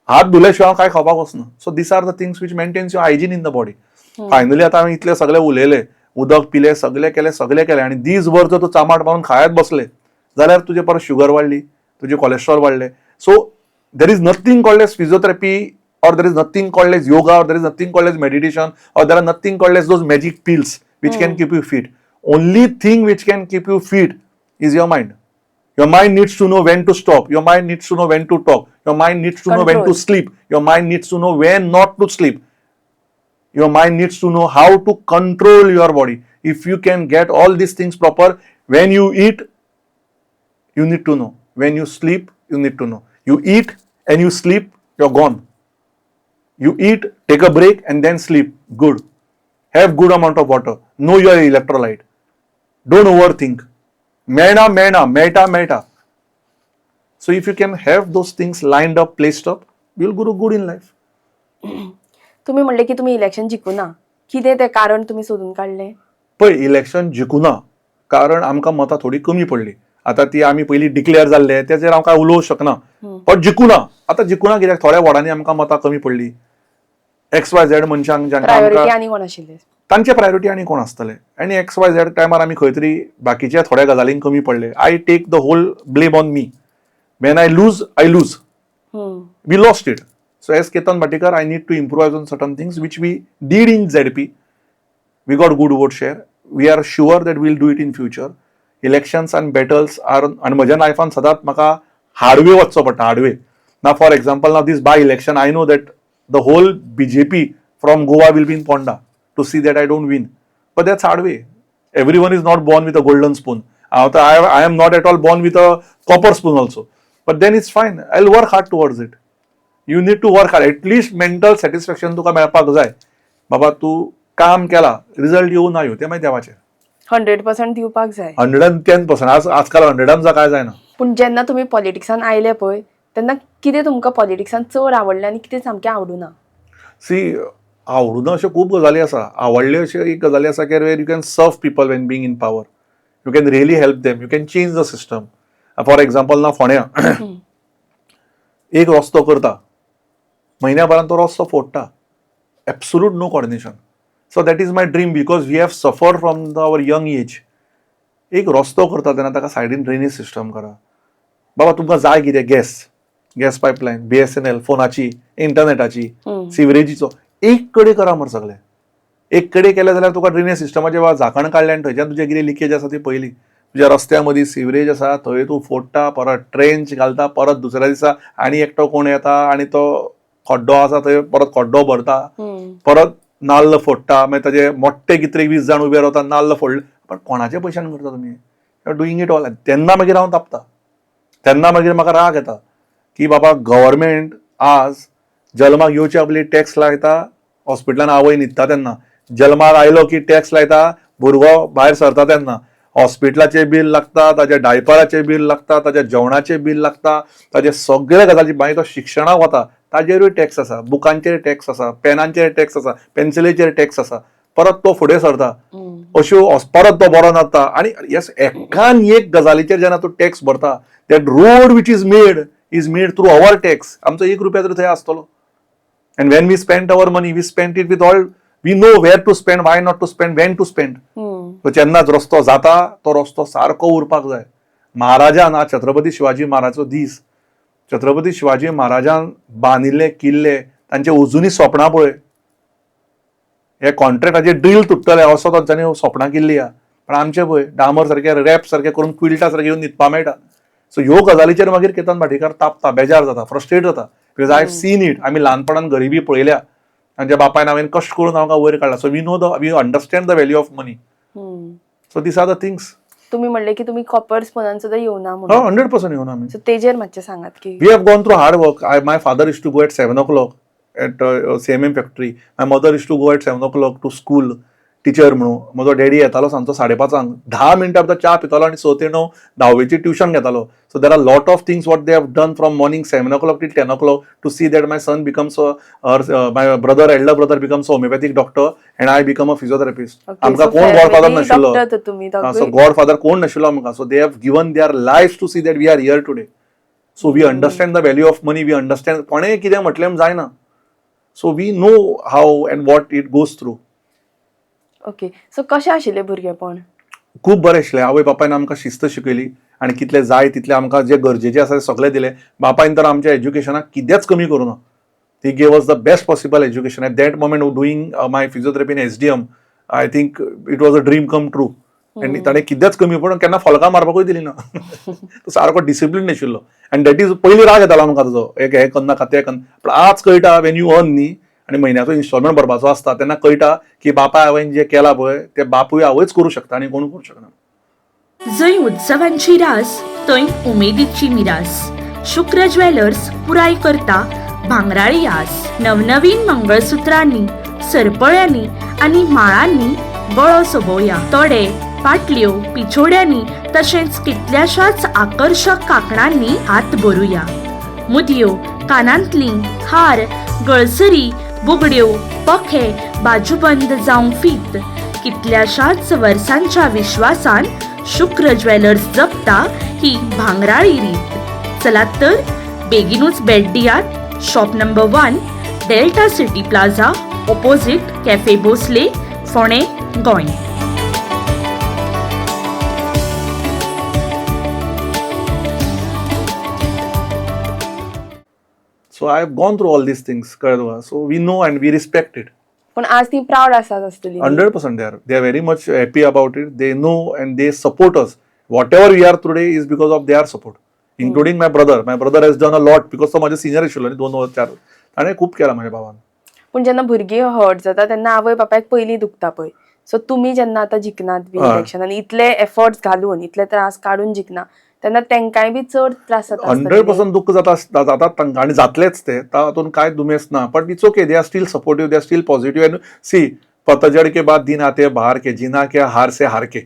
हात धुले शिवाय कांय खावपाक वचना. So these are the things which maintains your hygiene in the body. Finally आतां आमी इतले सगळे उलयले, उदक पिले, सगळे केले आनी दीसभर जर तूं चामाट मारून खायत बसले जाल्यार तुजे परत शुगर वाडली, तुजे कोलेस्ट्रॉल वाडले. So there is nothing called as physiotherapy, or there is nothing called as yoga, or there is nothing called as meditation, or there are nothing called as those magic pills which can keep you fit. Only thing which can keep you fit is your mind. Your mind needs to know when to stop. Your mind needs to know when to talk. Your mind needs to know when to sleep. Your mind needs to know when not to sleep. Your mind needs to know how to control your body. If you can get all these things proper, when you eat, you need to know. When you sleep, you need to know. You eat and you sleep, you're gone. You eat, take a break and then sleep. Good. Have good amount of water. Know your electrolyte. Don't overthink. Meta. So if you can have those things lined up, placed up, you'll go good in life. तुम्ही म्हणले की तुम्ही election जिखूना. कितें तें कारण तुम्ही सोदून काडलें? पळय इलेक्शन जिखूना कारण आमकां मतां थोडी कमी पडली. आतां ती आमी पयलीं डिक्लेअर जाल्ले तेजेर हांव कांय उलोवंक शकना. पण जिखूना. आतां जिखूना कित्याक थोड्या वॉर्डांनी आमकां मतां कमी पडली. XYZ मनशांक जांकां प्रायोरिटी आनी कोण आशिल्ले? तांचे प्रायोरिटी आनी कोण आसतले. आनी XYZ टायमार आमी खंय तरी बाकीच्या थोड्या गजालींक कमी पडले. I take the whole blame on me. When I lose. We lost it. So as Ketan Bhatikar, I need to improvise on certain things which we did in ZP. We got good vote share. We are sure that we'll do it in future. Elections and battles are, and म्हज्या लायफान सदांच म्हाका हार्डवे वचचो पडटा, हार्डवे. Now for example, now this by election, I know that the whole BJP from Goa will be in Ponda to see that I don't win. But that's hard way. Everyone is not born with a golden spoon. I am not at all born with a copper spoon also. But then it's fine. I'll work hard towards it. You need to work hard. At least mental satisfaction तुका मेळपाक जाय. बाबा तू काम केला, result येऊ ना येऊ ते मागीर देवाचेर. 100% दिवपाक जाय. 110%. आजकाल 100 काय जायना. पूण जेन्ना तुम्ही पॉलिटिक्सान आयले पळय तेन्ना कितें तुमकां पॉलिटिक्सान चड आवडलें आनी कितें सामकें आवडूना? सी आवडूना अश्यो खूब गजाली आसा. आवडल्यो अश्यो एक गजाली आसा की where you can serve people when being in power. You can really help them. You can change the system. For example ना फोण्या एक रस्तो करता, म्हयन्याभरान तो रस्तो फोडटा. Absolute no coordination. So that is my dream because we have suffered from our young age. एक रस्तो करता तेन्ना ताका सायडीन ड्रेनेज सिस्टम करा. बाबा तुमकां जाय कितें गॅस पायपलायन, BSNL, फोनाची, इंटरनेटाची, सिवरेजीचो एक कडे करा मरे सगळें. एक कडे केलें जाल्यार तुका ड्रेनेज सिस्टमाचें झाकण काडलें आनी थंयच्यान तुजें कितें लिकेज आसा ती पयली. तुज्या रस्त्या मदीं सिवरेज आसा थंय तूं फोडटा, परत ट्रेंच घालता, परत दुसऱ्या दिसा आनी एकटो कोण येता आनी तो खड्डो आसा थंय परत खड्डो भरता, परत नाल्ल फोडटा, मागीर ताजे मोठे कितें 20 जाण उबे रावता, नाल्ल फोडले. पण कोणाच्या पयशान करता तुमी? Doing it all. तेन्ना मागीर हांव तापता. तेन्ना मागीर म्हाका राग येता की बाबा गव्हर्मेंट आज जल्माक येवच्या पयलीं टॅक्स लायता. हॉस्पिटलान आवय न्हिदता तेन्ना जल्माक आयलो की टॅक्स लायता. भुरगो भायर सरता तेन्ना हॉस्पिटलाचें बील लागता, ताच्या डायपराचें बील लागता, ताच्या जेवणाचें बील लागता, ताचे सगळे गजाली. मागीर तो शिक्षणाक वता ताजेरूय टॅक्स आसा, बुकांचेर टॅक्स आसा, पेनांचेर टॅक्स आसा, पेन्सिलेचेर टॅक्स आसा. परत तो फुडें सरता. अश्यो परत तो बरो नासता. आनी येस एकान एक गजालीचेर जेन्ना तूं टॅक्स भरता, that road which is made through our tax. आमचो 1 रुपया तरी थंय आसतलो. And when we spend our money, we spend it with all. We know where to spend, why not to spend, when to spend. जेन्नाच रस्तो जाता तो रस्तो सारको उरपाक जाय. महाराजान छत्रपती शिवाजी महाराजचो दीस छत्रपती शिवाजी महाराजान बांदिल्ले किल्ले तांचे अजुनी स्वप्नां पळय. हे कॉन्ट्रॅक्टाचे ड्रील तुटतले असो तांच्यांनी स्वप्नां केल्ली आहा. पण आमचे पळय डामर सारखे रॅप सारखे करून क्विल्टा सारखे येवन न्हिदपा मेळटा. सो ह्यो गजालीचेर मागीर केतन भाटीकार तापता, बेजार जाता, फ्रस्ट्रेट जाता. Because I have seen it. आमी ल्हानपणान गरिबी पळयल्या. तांच्या बापायन हांवें कश्ट करून आमकां वयर काडला. So we understand the value of money. So these are the things. तुम्ही म्हणले की तुम्ही कॉपर स्पूनान सुद्धा येऊना म्हणून. 100% येवन आमी. सो तेजेर मातशें सांगात की We have gone through hard work. My father used to go at 7 o'clock at CMM factory. My mother used to go at 7 o'clock to school. Teacher म्हणून म्हजो डॅडी येतालो सांजचो 5:30 10 मिनटां भितर च्या पितालो आनी 6 ते 9 धावेची ट्युशन घेतालो. So there are lot of things what they have done from morning 7 o'clock till 10 o'clock to see that my son becomes my brother elder brother becomes homeopathic doctor and I become a physiotherapist. आमकां कोण godfather नाशिल्लो. So godfather कोण नाशिल्लो आमकां. So they have given their life to see that we are here today. So we understand the value of money. We understand कोणें कितें म्हटलें जायना. So we know how and what it goes through. Okay. So कशें आशिल्लें भुरगेपण? खूप बरें आशिल्लें. आवय बापायन आमकां शिस्त शिकयली आनी कितले जाय तितले आमकां जे गरजेचे आसा ते सगळे दिले. बापायन तर आमच्या एज्युकेशनाक कितेंच कमी करूं ना. ती gave us the best possible education. At that moment doing my physiotherapy in SDM I think it was a dream come true. आनी ताणें कितेंच कमी पडून केन्ना फलकां मारपाकूय दिली ना. तो सारको डिसिप्लीन आशिल्लो. आनी दॅट इज पयलीं राग येतालो आमकां ताजो एक हे करनाका तें करना. पूण आज कळटा वेन यू अर्न न्ही आनी म्हयन्याचो इन्स्टॉलमेंट भरपाचो आसता तेन्ना कळटा की बापाय हांवें जें केलां पळय तें बापूय आवयच करूं शकता आनी कोण करूं शकना. जंय उत्सवांची रास थंय उमेदीची मिरास. शुक्र ज्वेलर्स पुराय करता भांगराळी आस. नवनवीन मंगळसुत्रांनी, सरपळ्यांनी आनी माळांनी गळो सोबोवया. तोडे, पाटल्यो, पिछोड्यांनी तशेंच कितल्याशाच आकर्षक कांकणांनी हात भरूया. मुदयो, कानांतलीं, हार, गळसरी, बुगड्यो, पखे बाजूबंद जावंक फीत. कितल्याशाच वर्सांच्या विश्वासान शुक्र ज्वेलर्स जपता ही भांगराळी रीत. चलात तर बेगीनूच भेट दियात. Shop number 1, Delta City Plaza, opposite Cafe Bhosle, Ponda, Goa. So I have gone through all these things. कळ्ळें तुका. So we know and we respect it. पण आज ती प्राऊड आसात आसतली. 100% they are very much happy about it. They know and they support us. Whatever we are today is because of their support, including my brother. My brother has done a lot because तो माझे senior आशिल्लो न्ही 2 वर्स 4. ताणें खूब केलां म्हज्या भावान. पूण जेन्ना भुरगीं हर्ट जाता तेन्ना आवय बापायक पयलीं दुखता पळय. सो तुमी जेन्ना आतां जिखनात बी इलेक्शन आनी इतले एफर्ट्स घालून इतले त्रास काडून जिखना तेन्ना तेंकाय बी चड त्रास जाता. 100% दुःख जातात तांकां आनी जातलेच ते. तातूंत कांय दुमेस्त ना. But it's okay. They are still supportive. They are still positive. And she पतझड़ के बाद दिन आते हैं बाहर के. जीना क्या हार से हार के.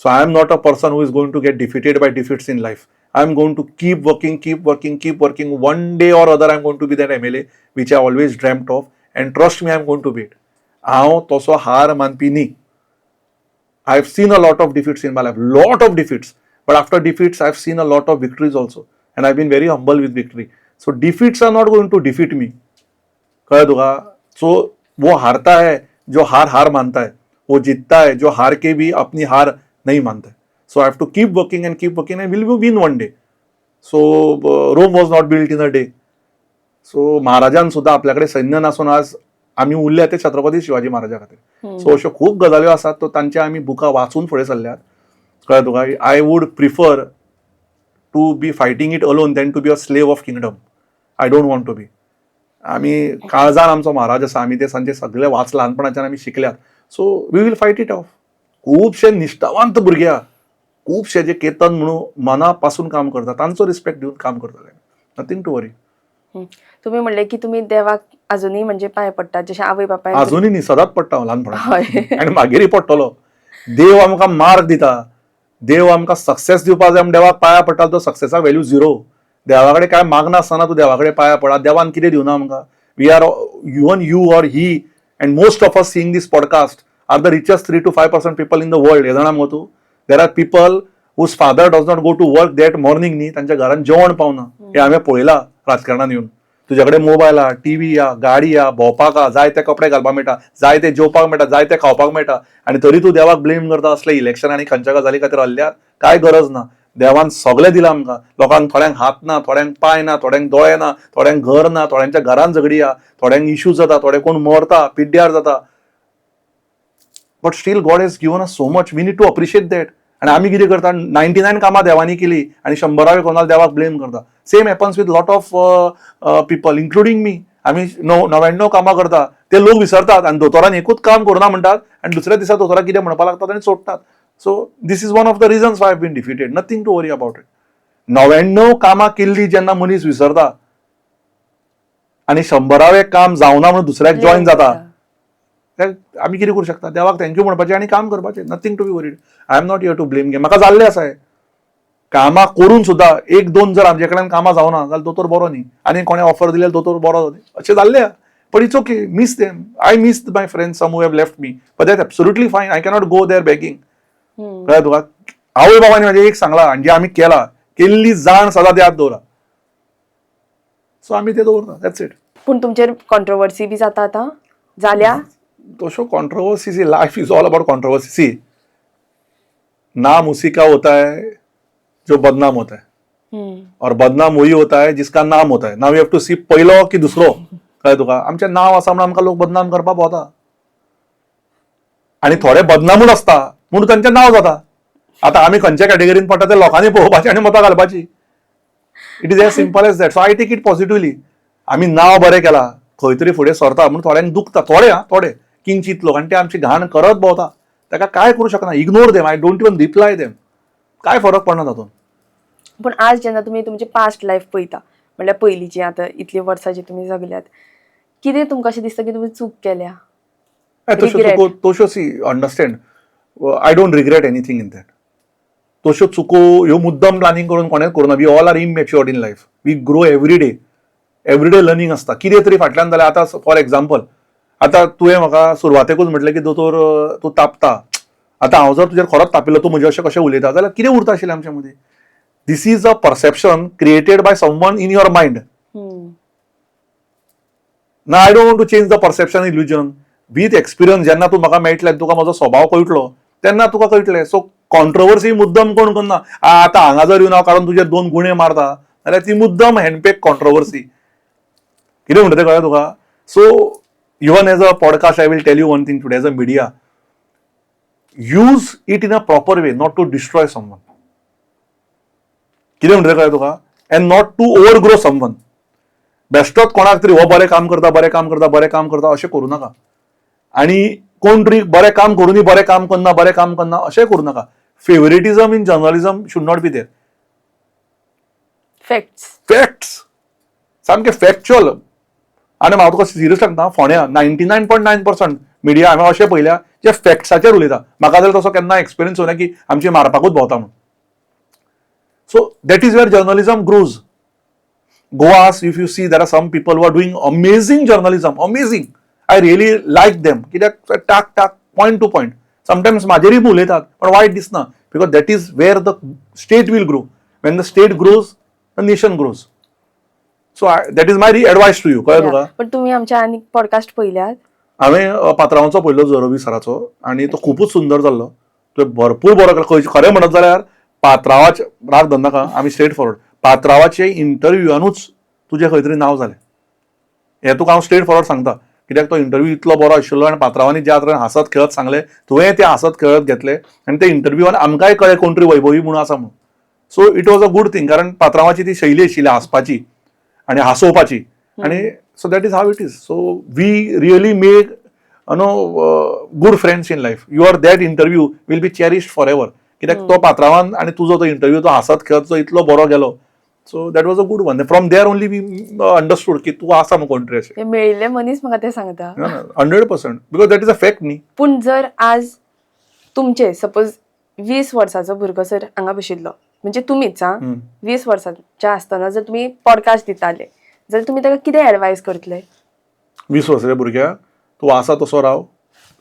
So I am not a person who is going to get defeated by defeats in life. I am going to keep working, keep working, keep working. One day or other I am going to be that MLA which I always dreamt of. And trust me, I am going to be it. हांव तसो हार मानपी न्ही. I have seen a lot of defeats in my life. Lot of defeats. But after defeats, I have seen a lot of victories also. And I have been very humble with victory. So defeats are not going to defeat me. कळ्ळें तुका. So वो हारता है जो हार मानता है. वो जीतता है जो हार के भी अपनी हार नहीं मानता है. So I have to keep working and will win one day. So Rome was not built in a day. So महाराजान सुद्धा आपल्याकडे सैन्य नासून आज आम्ही उरले ते छत्रपती शिवाजी महाराजा खातीर. सो अश्यो खूब गजाल्यो आसात तो तांचे आमी बुकां वाचून फुडें सरल्यात. कळ्ळें तुका. I would prefer to be fighting it alone than to be a slave of kingdom. I don't want to be. आमी काळजान आमचो महाराज आसा. आमी ते सांचे सगळे वाच ल्हानपणाच्यान आमी शिकल्यात. So we will fight it off. खुबशे निश्ठावंत भुरगे आहा. खुबशे जे केतन म्हणून मना पासून काम करता तांचो रिस्पेक्ट दिवन काम करतले. नथींग टू वरी. तुम्ही म्हणले की तुम्ही देवाक अजूनही म्हणजे पांय पडटात जशें आवय बापाय. अजूनय न्ही सदांच पडटा हांव ल्हानपणांत आनी मागीरय पडटलो. देव आमकां मार्क दिता. देव आमकां सक्सेस दिवपाक जाय. देवाक पांया पडटा तो सक्सेसाक व्हॅल्यू 0. देवा कडेन काय मागना आसतना तूं देवा कडेन पांया पडा. देवान कितें दिवना आमकां. We are even you or he and most of us seeing this podcast are the richest 3 to 5% people in the world. हे जाणा मगो तूं. There are people whose father does not go to work that morning न्ही तांच्या घरान जेवण पावना. हे हांवें पळयलां राजकारणान येवन. तुज्या कडेन मोबायल आहा, टीव्ही आहा, गाडी आहा, भोंवपाक आहा, जाय ते कपडे घालपाक मेळटा, जाय ते जेवपाक मेळटा, जाय ते खावपाक मेळटा. आनी तरी तूं देवाक ब्लेम करता असले इलेक्शन आनी खंयच्या गजाली खातीर हल्ल्यात. काय गरज ना. देवान सगळें दिलां आमकां. लोकांक थोड्यांक हात ना, थोड्यांक पांय ना, थोड्यांक दोळे ना, थोड्यांक घर ना, थोड्यांच्या घरान झगडी आहा, थोड्यांक इश्यूज जाता, थोडे कोण मरता, पिड्ड्यार जाता. But still God has given us so much. We need to appreciate that. आणि आम्ही कितें करता, 99 कामां देवानी केली आणि 100वे कोणाला देवाक ब्लेम करता. Same happens with lot of people including me. आम्ही 99 कामां करता, ते लोक विसरतात आणि दोतोरान एकूच काम करुना म्हणटात आणि दुसऱ्या दिसा दोतोराक कितें म्हणपाक लागतात आनी सोडटात. So this is one of the reasons why have been defeated. Nothing to worry about it. 99 कामां केल्ली जेन्ना मनीस विसरता आणि 100वे काम जावना म्हणून दुसऱ्याक जॉईन जाता, आमी कितें करूं शकता? देवाक थँक्यू म्हणपाचें आनी काम करपाचें. Nothing to be worried. I am not here to blame game. म्हाका जाल्लें आसा कामां करून सुद्दां 1-2 जर आमचे कडेन कामां जावना जाल्यार दोतोर बरो न्ही, आनी कोणें ऑफर दिल्यार दोतोर बरो अशें जाल्लें. But it's okay. Miss them. I miss my friends some who have left me, but that absolutely fine. I cannot go there begging. कळ्ळें तुका? आवय बाबांनी म्हाजे एक सांगलां आनी जे आमी केल्ली जाण सदां याद दवरा. सो आमी ते दवरता. That's it. पूण तुमचेर कॉन्ट्रोवर्सी बी जाता आतां जाल्या? तशो controversy, see life is all about controversy. See नाम उसी का होता है जो बदनाम होता है, और बदनाम वही होता है जिसका नाम होता है. नाव यू हॅव टू सी पयलो की दुसरो. कळ्ळें तुका? आमचें नांव आसा म्हणून आमकां लोक बदनाम करपाक भोंवता, आनी थोडे बदनामूच आसता म्हणून तांचें नांव जाता. आतां आमी खंयच्या कॅटेगरीन पडटा ते लोकांनी पळोवपाचें आनी मतां घालपाची. It is as simple as that. So I take it positively. आमी नांव बरें केलां, खंय तरी फुडें सरता म्हणून थोड्यांक दुखता. थोडे किंचित लोक, आनी ते आमची घाण करत भोंवता. ताका काय करूं शकना. Ignore them. I don't even reply them. काय फरक पडना तातूंत. पण आज जेन्ना तुमी तुमची पास्ट लायफ पळयता, म्हणल्यार पयलींची, आतां इतली वर्सां जी तुमी जगल्यात, कितें तुमकां अशें दिसता की तुमी चूक केल्या? तश्यो see understand. I don't regret anything in that. तश्यो चुको ह्यो मुद्दम प्लॅनिंग करून कोणेंच करूना. We all are immatured in life. We grow every day learning आसता. कितें तरी फाटल्यान जाल्यार आतां फॉर एक्झाम्पल, आतां तुवें म्हाका सुरवातेकूच म्हटलें की दोतोर तूं तापता. आतां हांव जर तुजेर खरोच तापिल्लो, तूं म्हजे अशें कशें उलयता, जाल्यार कितें उरता आशिल्लें आमचे मदीं? This is a perception created by someone in your mind. ना, I don't want to change the perception illusion. With experience जेन्ना तूं म्हाका मेळटलें, तुका म्हजो स्वभाव कळटलो, तेन्ना तुका कळटलें. सो कॉन्ट्रोवर्सी मुद्दम कोण करना. आतां हांगा जर येवन हांव कारण तुजेर 2 गुणे मारता जाल्यार ती मुद्दम हँडपेक कॉन्ट्रोवर्सी. कितें म्हणटा तें कळ्ळें तुका? So even as a podcast I will tell you one thing today. As a media, use it in a proper way, not to destroy someone. कितें म्हणटा तें कळ्ळें तुका? And not to over grow someone. बेश्टोच कोणाक तरी हो बरें काम करता अशें करूं नाका. आनी कोण तरी बरें काम करूनय बरें काम करना अशें करूं नाका. Favouritism in journalism should not be there. Facts सामके फॅक्च्युअल. आनी हांव तुका सिरियस सांगता, फोण्या 99.9% मिडिया हांवें अशें पळयल्या जे फॅक्ट्साचेर उलयता. म्हाका जाल्यार तसो केन्ना एक्सपिरियन्स येवना की आमची मारपाकूच भोंवता म्हणून. So that is where journalism grows. Goa, if you see, there are some people who are doing amazing journalism, amazing. I really like them. कित्याक टाक point to point. Sometimes म्हाजेरूय उलयतात, पण वायट दिसना, because that is where the state will grow. When the state grows, the nation grows. So that is my advice to you. कळ्ळें तुका? पण तुमी आमच्या आनी पॉडकास्ट पळयल्यात? हांवें पात्रांवाचो पळयलो, झरोबी सराचो, आनी तो खूपच सुंदर जाल्लो. तुवें भरपूर बरो केलो. खरें म्हणत जाल्यार पात्रांवाचे राग धर नाका, आमी स्ट्रेट फॉरवर्ड. पात्रांवाचे इंटरव्यूआनूच तुजें खंय तरी नांव जालें. हें तुका हांव स्ट्रेट फॉरवर्ड सांगता. कित्याक तो इंटरव्यू इतलो बरो आशिल्लो आनी पात्रांवांनी ज्या तरेन हांसत खेळत सांगलें, तुवें तें हांसत खेळत घेतलें आनी ते इंटरव्यूआन आमकांय कळ्ळें कोण तरी वैभवी म्हणून आसा म्हणून. So it was a good thing. कारण पात्रांवाची ती शैली आशिल्ली हांसपाची आनी हांसोवपाची. आनी so that is how it is. So we really make good friends in life. Your that interview will be cherished for ever. कित्याक तो पात्रांवान आनी तुजो तो इंटरव्यू तो हांसत खेळत जो इतलो बरो गेलो. So that was a good one. From there only we understood की तूं आसा म्हणून कोण तरी अशें. मेळिल्ले मनीस म्हाका ते सांगता. 100%. Because that is a fact न्ही. पूण जर आज तुमचे सपोज 20 वर्साचो भुरगो जर हांगा बशिल्लो, म्हणजे तुमीच 20 वर्साच्या आसतना जर तुमी पॉडकास्ट दिताले, जाल्यार तुमी ताका कितें एडवायस करतले? 20 वर्साच्या भुरग्याक तूं आसा तसो राव.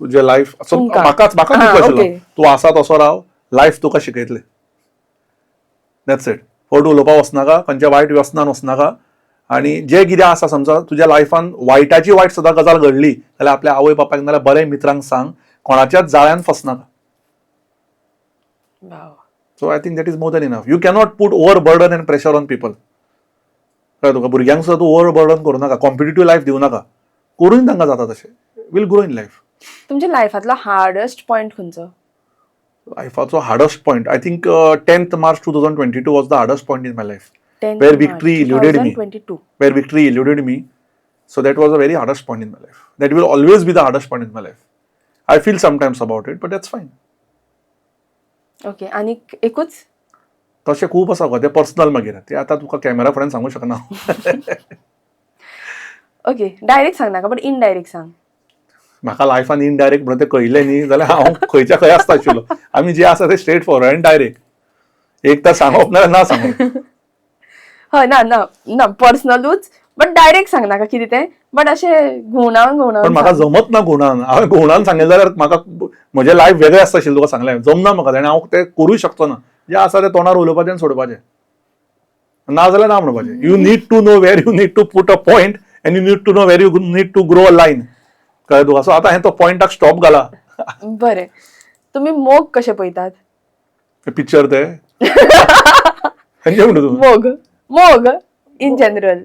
तुजें लायफ म्हाकाच आशिल्लो. तूं आसा तसो राव. लायफ तुका शिकयतलें. That's it. फट उलोवपाक वचनाका, खंयच्या वायट व्यसनान वचनाका. आनी जें कितें आसा समजा तुज्या लायफान वायटाची वायट सुद्दां गजाल घडली जाल्यार आपल्या आवय बापायक नाल्यार बरे मित्रांक सांग. कोणाच्याच जाळ्यान फसनाका. So I think that is more than enough. You cannot put over burden and pressure on people. कळ्ळें तुका? भुरग्यांक सुद्दां तूं ओव्हर बर्डन करूं नाका, कॉम्पिटिटीव लायफ दिवं नाका. करून तांकां जाता तशें, वील ग्रो इन लायफ. तुमच्या लायफांतलो हार्डस्ट पॉयंट खंयचो? लायफाचो hardest point I think 10th March 2022 was the hardest point in my life. 10th Where March victory eluded me. 2022. Where victory eluded me. So that was a very hardest point in my life. That will always be the hardest point in my life. I feel sometimes about it, but that's fine. Okay, आणि एकूच? तशें खूब आसा गो, ते personal मागीर, ते आतां तुका camera फुड्यान सांगूंक शकना. ओके, डायरेक्ट सांग नाका, बट इनडायरेक्ट सांग. म्हाका लायफान इनडायरेक्ट म्हणून ते कळिल्लें न्ही जाल्यार हांव खंयच्या खंय आसता आशिल्लो. आमी जे आसा ते स्ट्रेट फॉरवर्ड आनी डायरेक्ट. एक तर सांगप नाल्यार ना सांगप. हय, ना ना ना, पर्सनलूच, बट डायरेक्ट सांग नाका कितें तें, बट अशें घुवणावन पण म्हाका जमत ना घुवणान. हांवें घुवणान सांगलें जाल्यार म्हाका म्हजें लायफ वेगळें आसता आशिल्लें. तुका सांगलें जमना म्हाका, आनी हांव तें करूंक शकचो ना. जें आसा तें तोंडार उलोवपाचें आनी सोडपाचें. ना जाल्यार ना म्हणपाचें. You need to know where you need to put a point and you need to know where you need to grow a lion. कळ्ळें तुका? सो आतां हांवें तो पॉयंटाक स्टॉप घाला. बरें. तुम्ही मोग कशे पळयतात? पिक्चर ते खंयचें म्हणटा तूं? मोग मोग इन जनरल.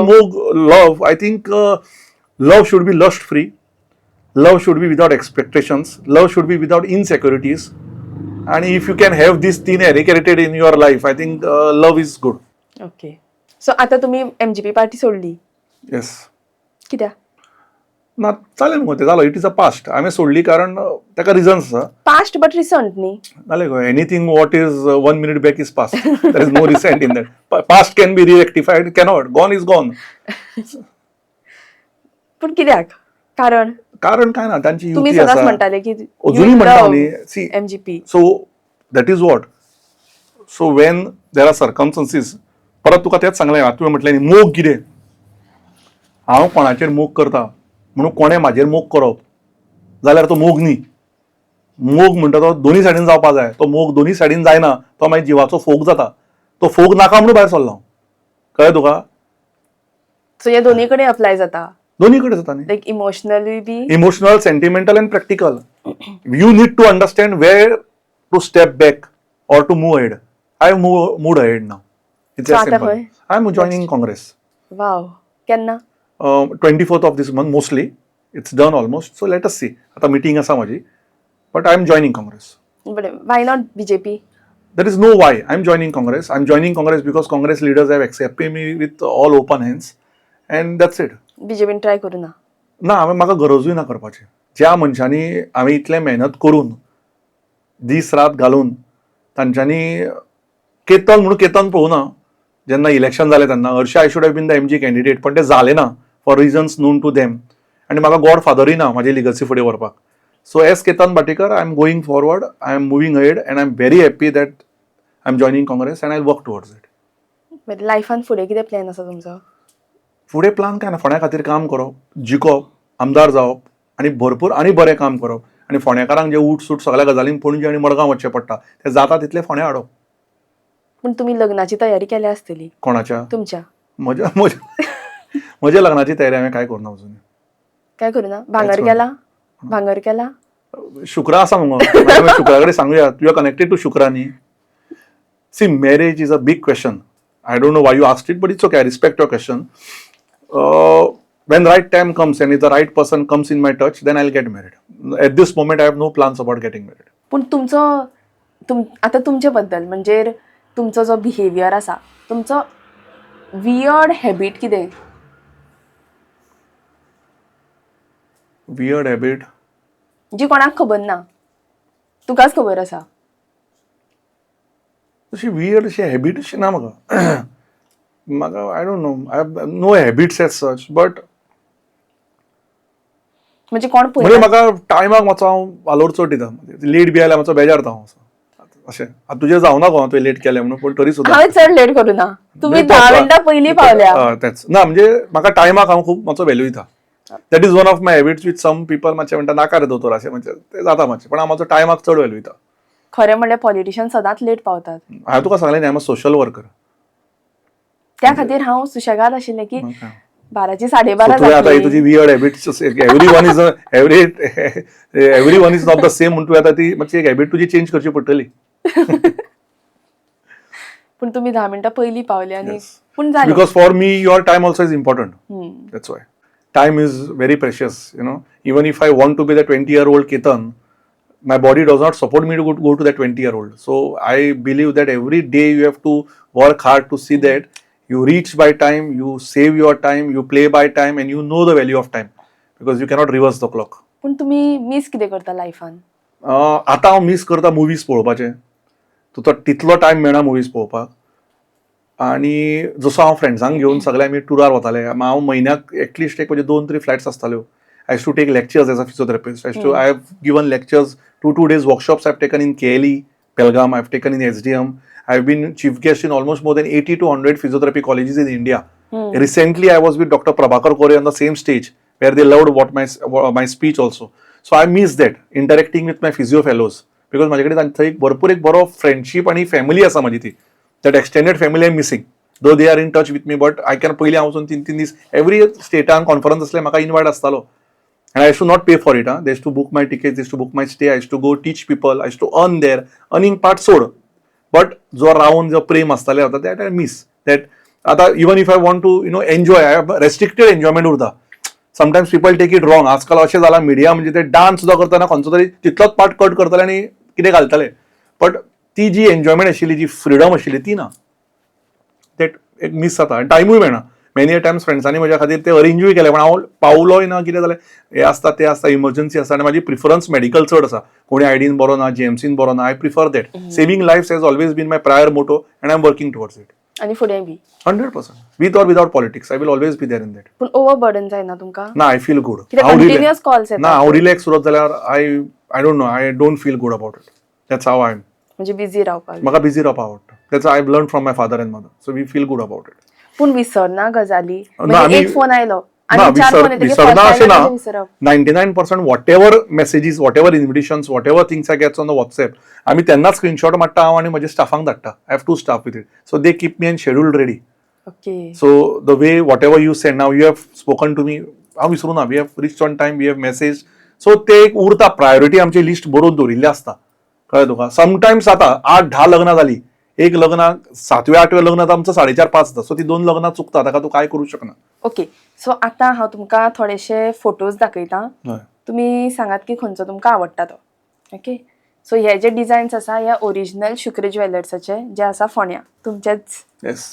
मोग, love. I think love should be lust free. Love should be without expectations. Love should be without insecurities. And if you can have these तीन eradicated in your life, I think love is good. Okay. So आता तुम्ही MGP party सोडली Yes. कित्याक? ना चालेल मग ते झालं. It is a past. हांवें सोडली कारण ताका रिजन्स आसा. पास्ट बट रिसंट न्ही. जालें गो. Anything what is 1 minute back is past. There is no recent in that. Past can be rectified, cannot. Gone is gone. पण कित्याक? कारण काय ना, त्यांची तुम्ही युती सदांच आसा. म्हणटाले की अजुनूय म्हणटा न्ही. See MGP. So that is what. So when there are circumstances, परत तुका तेच सांगलें, तुवें म्हटलें न्ही मोग कितें. हांव कोणाचेर मोग करता म्हणून कोणें म्हाजेर मोग करप जाल्यार तो मोग न्ही. मोग म्हणटा तो दोनी सायडीन जावपा जाय. तो मोग दोनी सायडीन जायना, तो मागीर जिवाचो फोग जाता. तो फोग नाका म्हणून भायर सरलो हांव. कळ्ळें तुका? सो हे दोन्ही कडेन अप्लाय जाता. दोनी कडेन जाता न्ही. Like emotionally be. Emotional, sentimental and practical. You need to understand where to step back or to move ahead. I have moved ahead now. It's So as आता simple. खंय? I am joining Congress. Wow. केन्ना? 24th of this month mostly. It's done almost. So let us see. आता meeting आसा माझी. But I am joining Congress. But why not BJP? There is no why. I am joining Congress. I am joining Congress because Congress leaders have accepted me with all open hands. And that's it. BJP try करू ना. ना हांवें म्हाका गरजूय ना करपाचें. ज्या मनशांनी हांवें इतलें मेहनत करून दीस रात घालून तांच्यांनी केतन म्हणून केतन पळोवना जेन्ना इलेक्शन जालें तेन्ना. हरशी I should have been the MG candidate, पण तें जालें ना for reasons known to them. आनी म्हाका गॉड फादरूय ना म्हाजी लिगसी फुडें व्हरपाक. So as Ketan Bhatekar I am going forward, I am moving ahead and I am very happy that I am joining Congress and I work towards it. But लायफान फुडें कितें प्लॅन आसा तुमचो? फुडें प्लान काय ना, फोंड्या खातीर काम करप, जिखप, आमदार जावप आनी भरपूर आनी बरें काम करप. आनी फोंड्याकारांक जे उठ सूट सगळ्या गजालींक पणजी आनी मडगांव वचचें पडटा तें जाता तितलें फोंड्या हाडप. पूण तुमी लग्नाची तयारी केल्या आसतली कोणाच्या? तुमच्या. म्हज्या लग्नाची तयारी हांवें काय करना अजून. काय करू ना? भांगर That's केला? भांगर केला? शुक्रा आसा मगो. शुक्रा कडेन सांगुया. You are connected to Shukra न्ही. See marriage is a big question. I don't know why you asked it, but it's okay. I respect your question. When right time comes and if the right person comes in my touch, then I'll get married. At this moment, I have no plans about getting married. पूण आता तुमचे बद्दल म्हणजे तुमचो जो behaviour आसा, तुमचो weird habit कितें? Weird habit. जी कोणाक खबर ना, तुकाच खबर आसा. तशी weird अशी हॅबिट अशी ना म्हाका. म्हाका I don't know. I have no habits as such, but म्हणजे कोण म्हणजे पळयता? म्हाका टायमाक मातसो हांव वालोर चड दिता. लेट बी आयल्यार मातसो बेजारता हांव असो. अशें आतां तुजें जावना गो तुवें लेट केलें म्हणून, पूण तरी सुद्दां हांवें चड लेट करू ना. तुम्ही 10 मिनटां पयलीं पावल्या. तेच ना, म्हणजे म्हाका टायमाक हांव खूब मातसो व्हॅल्यू दिता. That is one of my habits with some people मातशें म्हणटा नाका रे दोतोर अशें, म्हणजे तें जाता मातशें, पण हांव मातसो टायमाक चड व्हॅल्यू दिता. खरें म्हणल्यार पॉलिटिशियन सदांच लेट पावतात. हांवें तुका सांगलें न्ही, I am a social worker. त्या खातीर हांव सुशेगाद आशिल्लें की 12ची 12:30 तुवें आतां ही जातली. तुजी weird habits, every one is not the same म्हणून तुवें आतां ती मातशी एक हॅबिट तुजी चेंज करची पडटली. पण तुम्ही 10 मिनिटं पहिली पावले आणि Yes. पण झालं. Because for me, your time also is important. हम्म. That's why. Time is very precious, you know. Even if I want to be the 20-year-old Ketan, my body does not support me to go to that 20-year-old. So I believe that every day you have to work hard to see that you reach by time, you save your time, you play by time, and you know the value of time. Because you cannot reverse the clock. पण तुम्ही miss कितें करता लायफान? आतां हांव miss करता movies पळोवपाचें. तुका तितलो टायम मेळना मुवीज पळोवपाक. आणि जसो हांव फ्रेंड्सांक घेवन सगळे आमी टुरार वताले. हांव म्हयन्याक एटलिस्ट एक म्हणजे 2-3 फ्लायट्स आसताल्यो. I has to take lectures as a physiotherapist. I have given lectures 2 days workshops I've taken in KLE, Pelgam, I've taken in SDM. I've been chief guest in almost more than 80 to 100 physiotherapy colleges in India. Recently, I was with Dr. Prabhakar Kore on the same stage where they loved what my speech also. So I miss that, interacting with my physio fellows. Because माझ्याकडे थंय भरपूर एक बरो friendship आणि family आसा माझी ती. That extended family I'm missing. Though they are in touch with me, but I can पयलीं हांव वचून 3 दीस every स्टेटान कॉन्फरन्स असले म्हाका इन्वायट आसतालो. And I used to not pay for it. They used to book my tickets, they used to book my stay, I used to go teach people, I used to earn there. Earning part सोड. But जो रावून जो प्रेम आसताले आता that I miss. That आता even if I want to enjoy, I have restricted enjoyment उरता. Sometimes people take it wrong. आजकाल अशें जाला मिडिया म्हणजे ते डान्स सुद्धा करतना खंयचो तरी तितलोच पार्ट कट करतले आनी कितें घालतले. बट ती जी एन्जॉयमेंट आशिल्ली, जी फ्रिडम आशिल्ली ती ना. दॅट एक मिस जाता आनी टायमूय मेळना. मेनी टायम्स फ्रेंड्सांनी म्हज्या खातीर ते अरेंजूय केले पण हांव पावलोय ना. कितें जालें हे आसता ते आसता इमर्जन्सी आसता आनी म्हाजी प्रिफरन्स मेडिकल चड आसा. कोणी आयडीन बरो ना, जीएमसीन बरो ना. I prefer that. Saving lifes has always been my prior motto and I am working towards it. आणि फुडें बी 100%. With or without politics, I will always be there in that. पण ओव्हर बर्डन जायना तुमकां? ना, I feel good. कित्याक continuous calls ना, येतात. हांव रिलॅक्स उरत जाल्यार I don't know, I don't feel good about it. That's how I am. म्हणजे बिझी रावपाक. म्हाका बिझी रावपाक आवडटा. That's I've learned from my father and mother. So we feel good about it. पूण विसरना गजाली. ना, म्हणजे एक फोन आयलो ना, आणि 4 फोन येतकीर विसरना first अशें ना. आयलो विसरप. 99% whatever messages, whatever invitations, whatever things I get on the WhatsApp, आमी तेन्ना स्क्रीनशॉट मारता हांव आनी म्हज्या स्टाफांक धाडटा. I have 2 staff with it. So they keep me on schedule ready. Okay. So the way whatever you send now, you have spoken to me. हांव विसरूं ना. We have reached on time, we have messaged. So ते एक उरता priority आमची list बरोवन दवरिल्ली आसता. कळ्ळें तुका? समटायम्स जाता 8-10 लग्नां जाली. एक लग्नाक 7व्या-8व्या लग्नात आमचं 4:30-5 जाता. सो ती 2 लग्नां चुकता. ताका तूं काय करूं शकना. ओके. सो आतां हांव तुमकां थोडेशे फोटोज दाखयतां. हय. तुम्ही सांगात की खंयचो तुमकां आवडटा तो. ओके. सो हे जे डिझायन्स आसा हे ओरिजिनल शुक्र ज्वेलर्साचे जे आसा फोंड्या तुमचेच. येस.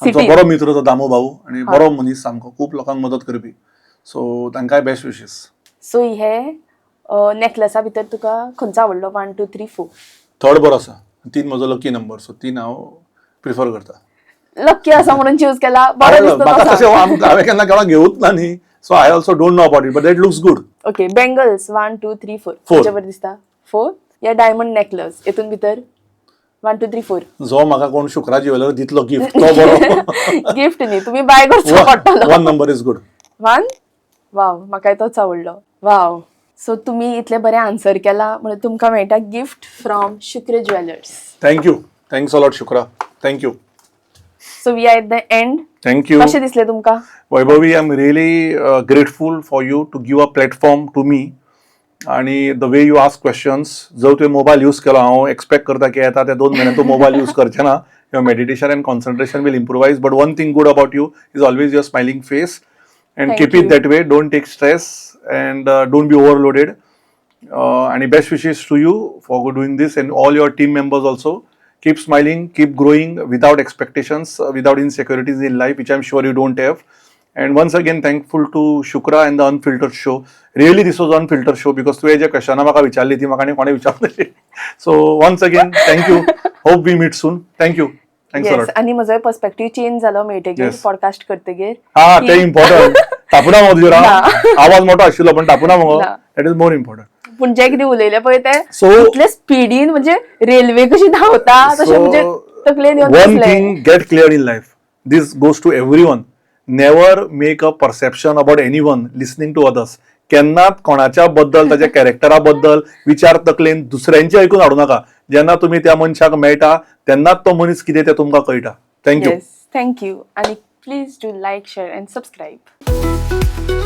आमचो City. बरो मित्र तो दामू भाऊ आणि बरो मनीस सामको खूब लोकांक मदत करपी. सो तांकांय बेस्ट विशीस. सो हे नेकलेसा भितर तुका खंयचो आवडलो? 1 2 3 4. थर्ड बरो आसा. 3 म्हजो लकी नंबर. सो 3 हांव प्रिफर करता. लकी आसा म्हणून चूज केला. बरो दिसतो म्हाका तो तशें सांग. हांवें केन्ना केन्ना घेवूच ना न्ही. So I also don't know about it but that looks good. Okay. Bangles 1 2 3 4. Four. तुमचे बरें दिसता? 4. या डायमंड नेकलेस हेतून भितर 1 2 3 4. जो म्हाका कोण शुक्रा ज्वेलर दितलो गिफ्ट तो बरो. गिफ्ट न्ही तुम्ही बाय करचो पडटलो. 1 नंबर इज गुड. 1. वाव. म्हाकाय तोच आवडलो. वाव. सो तुम्ही इतले बरे आन्सर केला म्हणून तुमकां मेळटा gift from Shukra jewellers. Thank you. Thanks a lot Shukra. Thank you. So we are at the end. Thank you. कशें दिसले तुमकां? Vaibhavi, I am really grateful for you to give a platform to me. आणि the way you ask questions. जो तुवें mobile use केलो हांव expect करता की येता त्या 2 म्हयन्यात तूं मोबायल यूज करचे ना. Your meditation and concentration will improvise. But one thing good about you is always your smiling face. And Thank keep you. it that way. Don't take stress and don't be overloaded. And best wishes to you for doing this and all your team members also. Keep smiling, keep growing without expectations, without insecurities in life, which I'm sure you don't have. And once again, thankful to Shukra and the Unfiltered show. Really, this was Unfiltered show because tu je question म्हाका विचारली ती म्हाका कोणे विचारली. So once again, thank you. Hope we meet soon. Thank you. Thanks a yes. lot. आणि म्हजो perspective change जालो मेळटकीर Yes. Podcast करतकीर. हा ते इम्पॉर्टंट. टापुना मगो तुजेर आवाज मोठो आशिल्लो पण टापुना मगो ना. That is more important. पूण जे कितें उलयले पळय ते So- इतले स्पिडीन म्हणजे रेल्वे कशी धांवता तशें म्हणजे तकलेन येवन one बसलें. thing get clear in life. This goes to everyone. Never make a perception about anyone listening to others. केन्नाच कोणाच्या बद्दल ताच्या कॅरेक्टरा बद्दल विचार तकलेन दुसऱ्यांचे ऐकून हाडू नाका. जेन्ना तुम्ही त्या मनशाक मेळटा तेन्नाच तो मनीस कितें तें तुमकां कळटा. थँक्यू. येस. थँक्यू. आणि please do like share and subscribe.